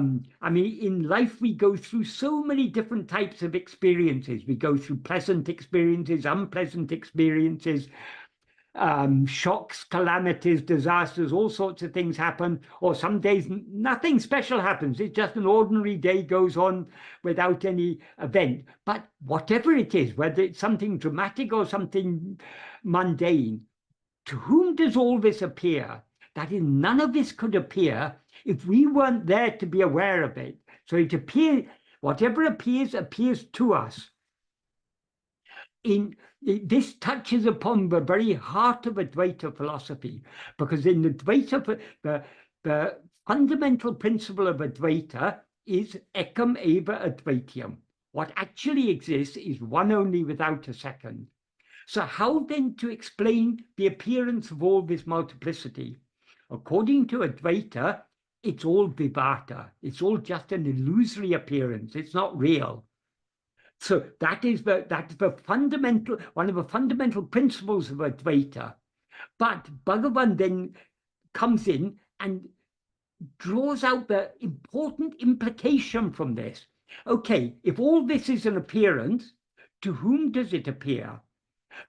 mean, in life, we go through so many different types of experiences. We go through pleasant experiences, unpleasant experiences, shocks, calamities, disasters, all sorts of things happen. Or some days, nothing special happens. It's just an ordinary day goes on without any event. But whatever it is, whether it's something dramatic or something mundane, to whom does all this appear? That is, none of this could appear if we weren't there to be aware of it. So it appears, whatever appears to us. This touches upon the very heart of Advaita philosophy, because in the Advaita, the fundamental principle of Advaita is ekam eva advaityam. What actually exists is one only without a second. So how then to explain the appearance of all this multiplicity? According to Advaita, it's all vibhata. It's all just an illusory appearance. It's not real. So that's the fundamental, one of the fundamental principles of Advaita. But Bhagavan then comes in and draws out the important implication from this. Okay, if all this is an appearance, to whom does it appear?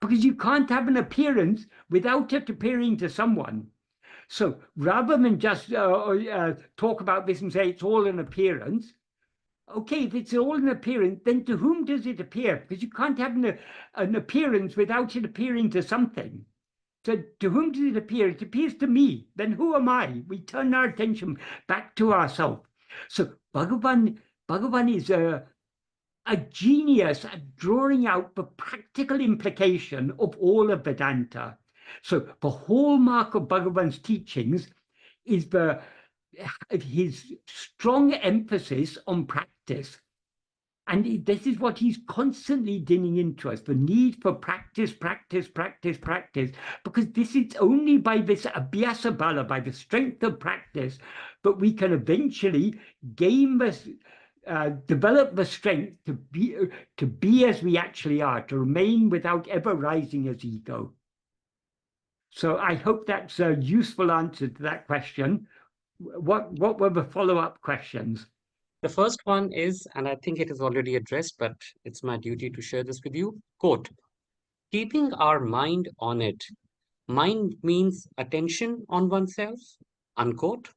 Because you can't have an appearance without it appearing to someone. So rather than just talk about this and say it's all an appearance, okay, if it's all an appearance, then to whom does it appear? Because you can't have an appearance without it appearing to something. So to whom does it appear? It appears to me. Then who am I? We turn our attention back to ourselves. So Bhagavan is a genius at drawing out the practical implication of all of Vedanta. So the hallmark of Bhagavan's teachings is his strong emphasis on practice. And this is what he's constantly digging into us, the need for practice, practice, practice, practice, because this is only by this abhyasa bala, by the strength of practice, that we can eventually gain this, develop the strength to be as we actually are, to remain without ever rising as ego. So I hope that's a useful answer to that question. What were the follow-up questions? The first one is, and I think it is already addressed, but it's my duty to share this with you. Quote, keeping our mind on it. Mind means attention on oneself, unquote.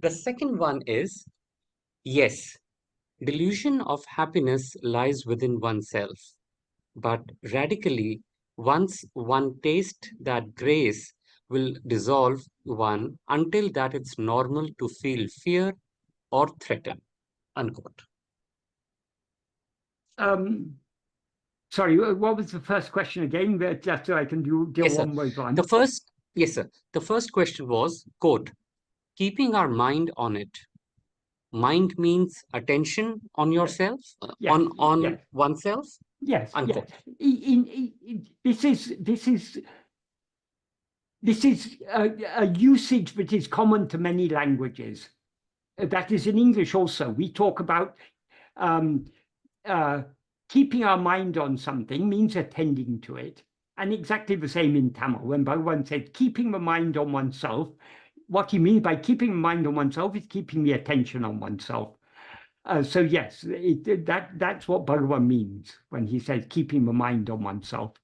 The second one is, yes, delusion of happiness lies within oneself, but radically, once one tastes that grace will dissolve one until that it's normal to feel fear or threaten, unquote. Sorry, what was the first question again? Just so I can deal Yes, one by one. Yes, sir. The first question was, quote, keeping our mind on it. Mind means attention on yourself, yes. on Yes. oneself. Yes, unquote. Yes. This is a usage that is common to many languages. That is in English also. We talk about keeping our mind on something means attending to it. And exactly the same in Tamil. When Bhagavan said keeping the mind on oneself, what he means by keeping mind on oneself is keeping the attention on oneself. So yes, that's what Bhagavan means when he says keeping the mind on oneself.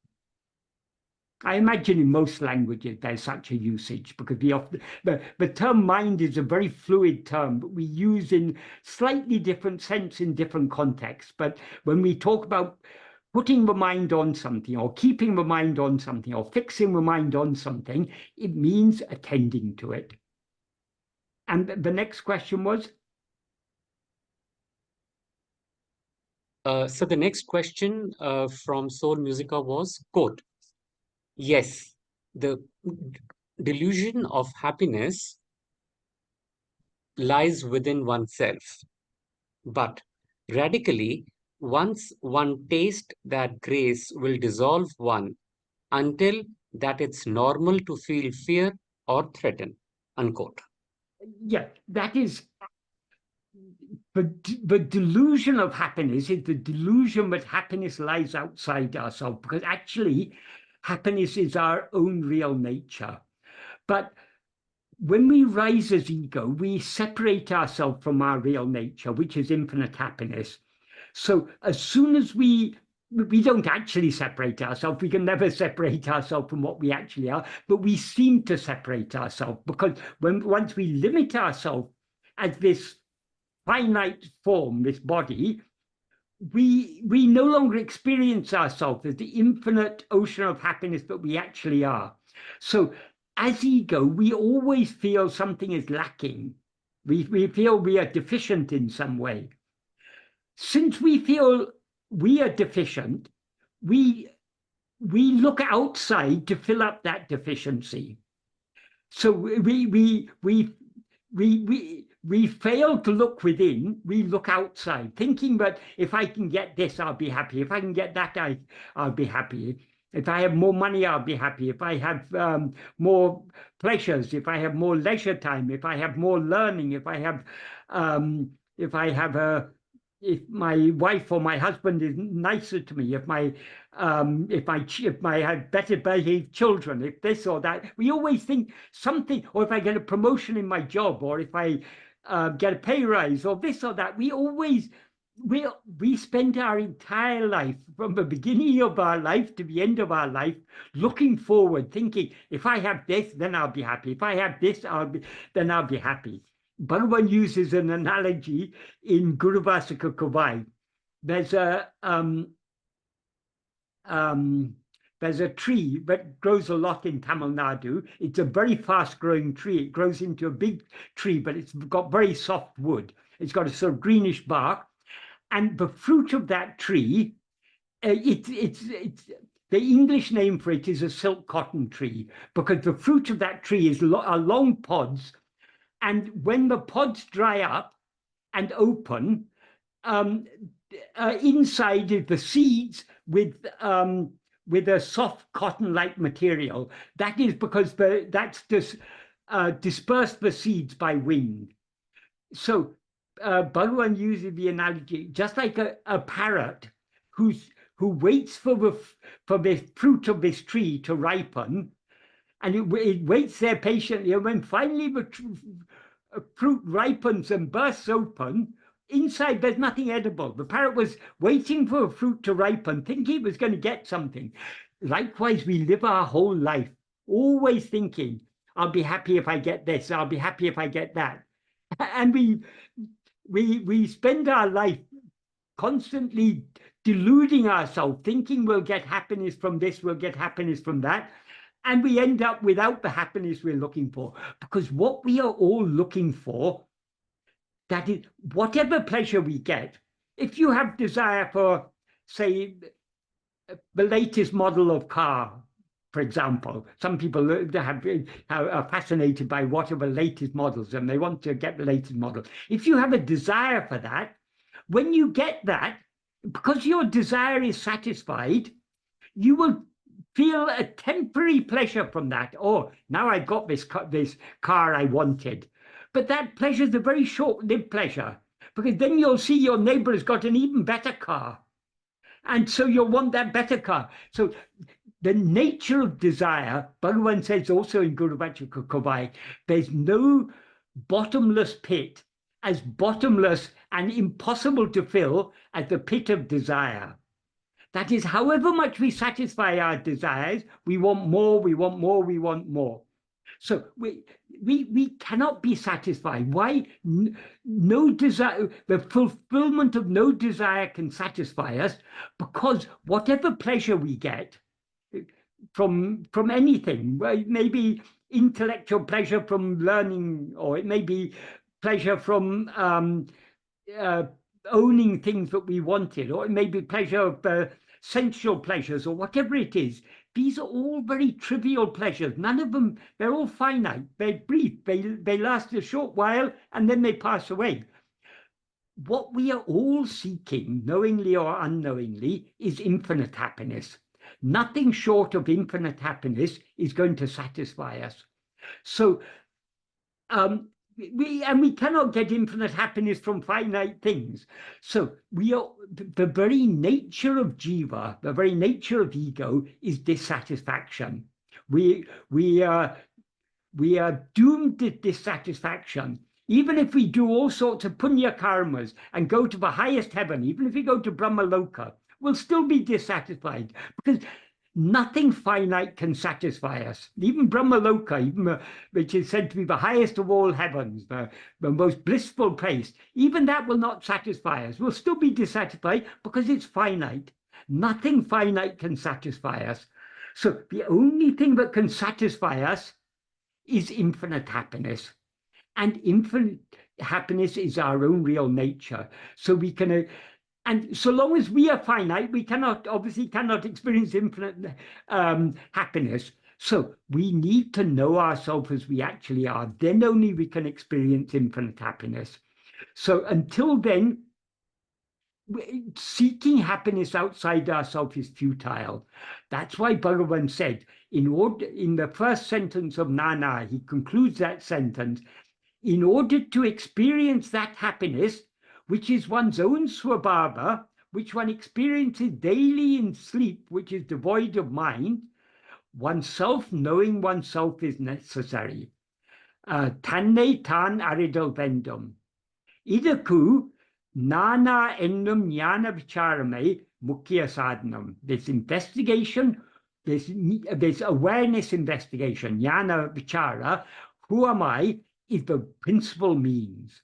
I imagine in most languages there's such a usage, because the term mind is a very fluid term, but we use in slightly different sense in different contexts. But when we talk about putting the mind on something, or keeping the mind on something, or fixing the mind on something, it means attending to it. And the next question was? So the next question from Soul Musica was, quote, yes, the delusion of happiness lies within oneself, but radically, once one tastes that grace will dissolve one until that it's normal to feel fear or threaten, unquote. Yeah, that is the delusion of happiness is the delusion that happiness lies outside ourselves, because actually happiness is our own real nature. But when we rise as ego, we separate ourselves from our real nature, which is infinite happiness. So as soon as we don't actually separate ourselves, we can never separate ourselves from what we actually are, but we seem to separate ourselves, because once we limit ourselves as this finite form, this body, we no longer experience ourselves as the infinite ocean of happiness that we actually are. So as ego, we always feel something is lacking. We feel we are deficient in some way. Since we feel we are deficient, we look outside to fill up that deficiency. So we fail to look within, we look outside, thinking that if I can get this, I'll be happy. If I can get that, I'll be happy. If I have more money, I'll be happy. If I have more pleasures, if I have more leisure time, if I have more learning, if my wife or my husband is nicer to me, if I have better behaved children, if this or that, we always think something, or if I get a promotion in my job, or if I get a pay rise, or this or that, we spend our entire life, from the beginning of our life to the end of our life, looking forward, thinking, if I have this, then I'll be happy. If I have this, then I'll be happy. Bhagavan uses an analogy in Guruvasika Kavai. There's a tree that grows a lot in Tamil Nadu. It's a very fast-growing tree. It grows into a big tree, but it's got very soft wood. It's got a sort of greenish bark. And the fruit of that tree, the English name for it is a silk cotton tree, because the fruit of that tree are long pods. And when the pods dry up and open, inside is the seeds with a soft cotton-like material. That is because that's dispersed the seeds by wind. So Bhagavan uses the analogy, just like a parrot who waits for the fruit of this tree to ripen, and it waits there patiently, and when finally the fruit ripens and bursts open, inside there's nothing edible. The parrot was waiting for a fruit to ripen, thinking it was going to get something. Likewise, we live our whole life always thinking, I'll be happy if I get this, I'll be happy if I get that. And we spend our life constantly deluding ourselves, thinking we'll get happiness from this, we'll get happiness from that. And we end up without the happiness we're looking for. Because what we are all looking for, that is, whatever pleasure we get, if you have desire for, say, the latest model of car, for example, some people are fascinated by what are the latest models, and they want to get the latest model. If you have a desire for that, when you get that, because your desire is satisfied, you will feel a temporary pleasure from that. Oh, now I've got this car I wanted. But that pleasure is a very short-lived pleasure, because then you'll see your neighbor has got an even better car. And so you'll want that better car. So the nature of desire, Bhagavan says also in Guru Vachakabai, there's no bottomless pit as bottomless and impossible to fill as the pit of desire. That is, however much we satisfy our desires, we want more, we want more, we want more. So we cannot be satisfied. Why? No desire, the fulfillment of no desire can satisfy us, because whatever pleasure we get from anything, well, it may be intellectual pleasure from learning, or it may be pleasure from owning things that we wanted, or it may be pleasure of sensual pleasures, or whatever it is. These are all very trivial pleasures. None of them, they're all finite. They're brief. They last a short while and then they pass away. What we are all seeking, knowingly or unknowingly, is infinite happiness. Nothing short of infinite happiness is going to satisfy us. So we cannot get infinite happiness from finite things. So the very nature of jiva, the very nature of ego, is dissatisfaction. We are doomed to dissatisfaction. Even if we do all sorts of punya karmas and go to the highest heaven, even if we go to Brahmaloka, we'll still be dissatisfied, because nothing finite can satisfy us. Even Brahmaloka, which is said to be the highest of all heavens, the most blissful place, even that will not satisfy us. We'll still be dissatisfied because it's finite. Nothing finite can satisfy us. So the only thing that can satisfy us is infinite happiness. And infinite happiness is our own real nature. So we can... And so long as we are finite, we obviously cannot experience infinite happiness. So we need to know ourselves as we actually are. Then only we can experience infinite happiness. So until then, seeking happiness outside ourselves is futile. That's why Bhagavan said, in the first sentence of Nana, he concludes that sentence, in order to experience that happiness, which is one's own swabhava, which one experiences daily in sleep, which is devoid of mind, oneself, knowing oneself, is necessary. Tanne tan aridal vendum. Idaku nana ennum jnana vicharame mukhya sadhanam. This investigation, this awareness investigation, jnana vichara, who am I, is the principal means.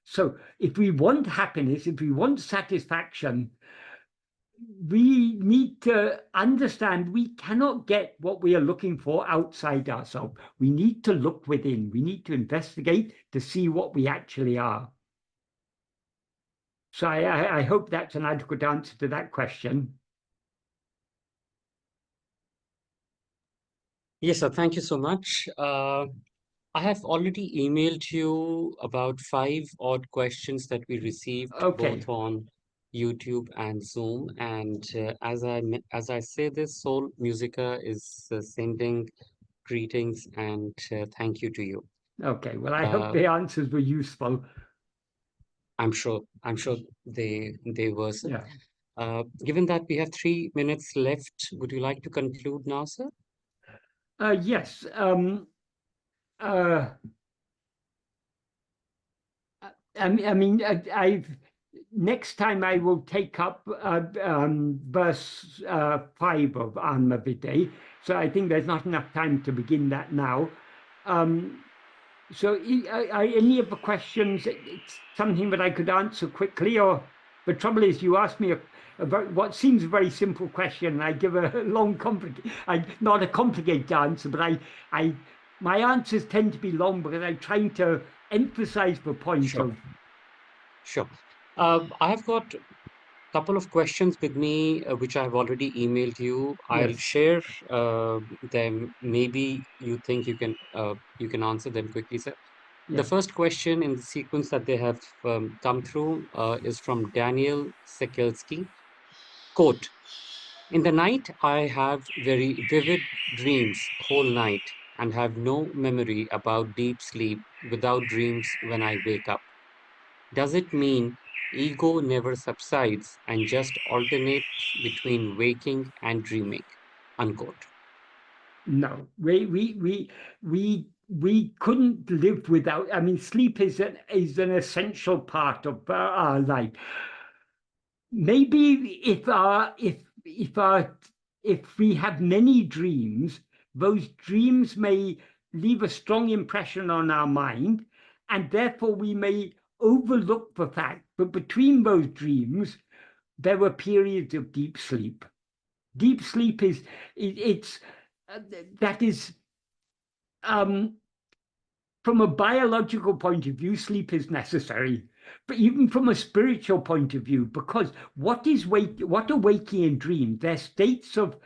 So if we want happiness, if we want satisfaction, we need to understand we cannot get what we are looking for outside ourselves. We need to look within. We need to investigate to see what we actually are. So I hope that's an adequate answer to that question. Yes, sir. Thank you so much. I have already emailed you about 5 odd questions that we received both on YouTube and Zoom. And as I say this, Soul Musica is sending greetings and thank you to you. Okay. Well, I hope the answers were useful. I'm sure they were, sir. Yeah. Given that we have 3 minutes left, would you like to conclude now, sir? Yes. I mean, next time I will take up verse 5 of Āṉma-Viddai. So I think there's not enough time to begin that now. So are any of the questions, it's something that I could answer quickly, or the trouble is you ask me about what seems a very simple question, and I give a long, not a complicated answer, but my answers tend to be long because I'm trying to emphasize the point. Sure. I have got a couple of questions with me, which I've already emailed you. I'll share them. Maybe you think you can answer them quickly, sir. The first question in the sequence that they have come through is from Daniel Sekelski. Quote, in the night, I have very vivid dreams whole night and have no memory about deep sleep without dreams when I wake up. Does it mean Ego never subsides and just alternates between waking and dreaming. Unquote. No, we couldn't live without. I mean, sleep is an essential part of our life. Maybe if we have many dreams, those dreams may leave a strong impression on our mind, and therefore we may overlook the fact that between those dreams there were periods of deep sleep. Deep sleep is it's that is from a biological point of view, sleep is necessary, but even from a spiritual point of view, because what are waking and dream? They're states of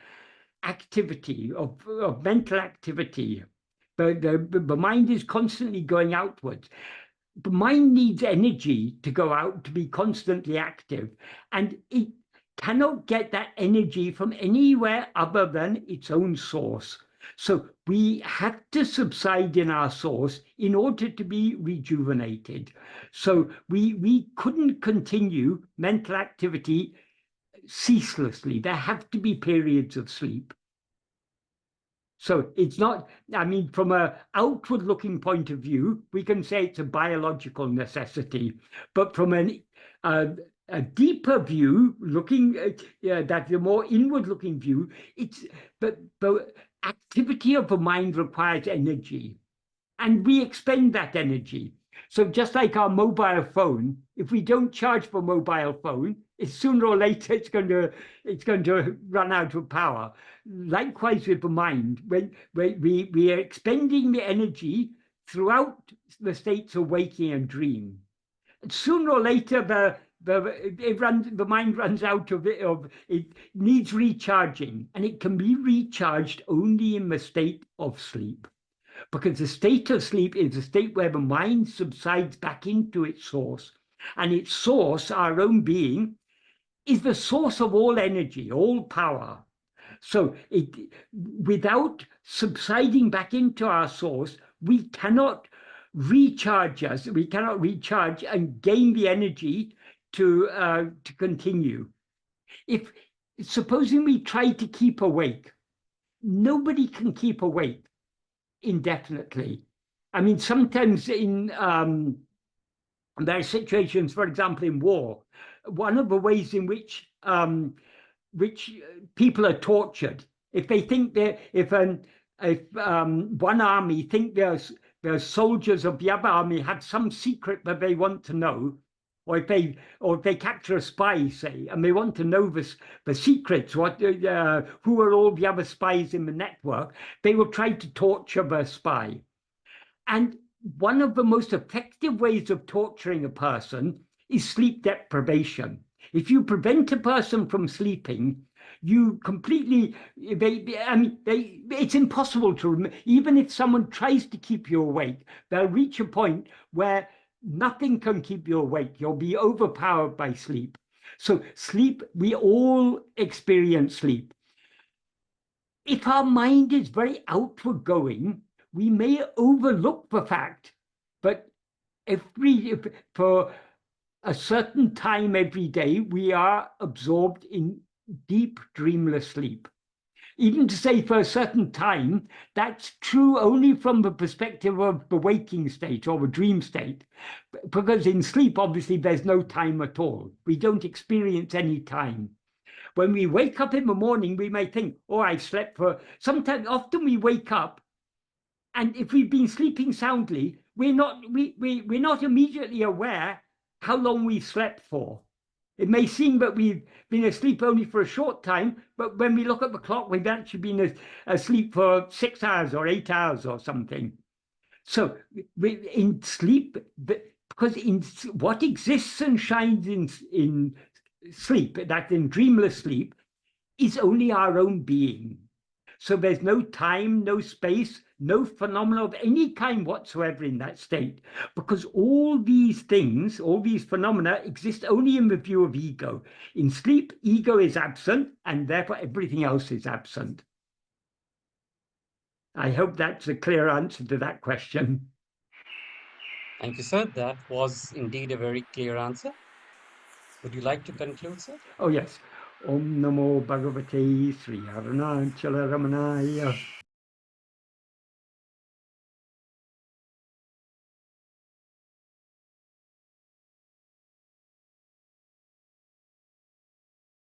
activity, of mental activity. The mind is constantly going outwards. The mind needs energy to go out, to be constantly active, and it cannot get that energy from anywhere other than its own source. So we had to subside in our source in order to be rejuvenated. So we couldn't continue mental activity ceaselessly. There have to be periods of sleep. So it's not, I mean, from an outward looking point of view, we can say it's a biological necessity. But from a deeper view, looking that the more inward looking view, it's the activity of the mind requires energy, and we expend that energy. So just like our mobile phone, if we don't charge the mobile phone, it's sooner or later it's going to run out of power. Likewise with the mind, when we are expending the energy throughout the states of waking and dream, sooner or later the mind runs out of it needs recharging, and it can be recharged only in the state of sleep. Because the state of sleep is a state where the mind subsides back into its source. And its source, our own being, is the source of all energy, all power. So without subsiding back into our source, we cannot recharge and gain the energy to continue. If supposing we try to keep awake, nobody can keep awake indefinitely. I mean, sometimes there are situations, for example, in war, one of the ways in which people are tortured, if they think if one army think their soldiers of the other army had some secret that they want to know, or if they capture a spy, say, and they want to know the secrets, who are all the other spies in the network, they will try to torture the spy. And one of the most effective ways of torturing a person is sleep deprivation. If you prevent a person from sleeping, you completely, it's impossible to, even if someone tries to keep you awake, they'll reach a point where nothing can keep you awake. You'll be overpowered by sleep. So sleep, we all experience sleep. If our mind is very outward going, we may overlook the fact, but for a certain time every day, we are absorbed in deep dreamless sleep. Even to say for a certain time, that's true only from the perspective of the waking state or the dream state. Because in sleep, obviously, there's no time at all. We don't experience any time. When we wake up in the morning, we may think, oh, I slept for, often we wake up, and if we've been sleeping soundly, we're not immediately aware how long we've slept for. It may seem that we've been asleep only for a short time, but when we look at the clock, we've actually been asleep for 6 hours or 8 hours or something. So in sleep, because in what exists and shines in sleep, that in dreamless sleep, is only our own being. So there's no time, no space, no phenomena of any kind whatsoever in that state, because all these things, all these phenomena exist only in the view of ego. In sleep, ego is absent, and therefore everything else is absent. I hope that's a clear answer to that question. Thank you, sir. That was indeed a very clear answer. Would you like to conclude, sir? Oh, yes. Om Namo Bhagavate Sri Arunachala Ramanaya.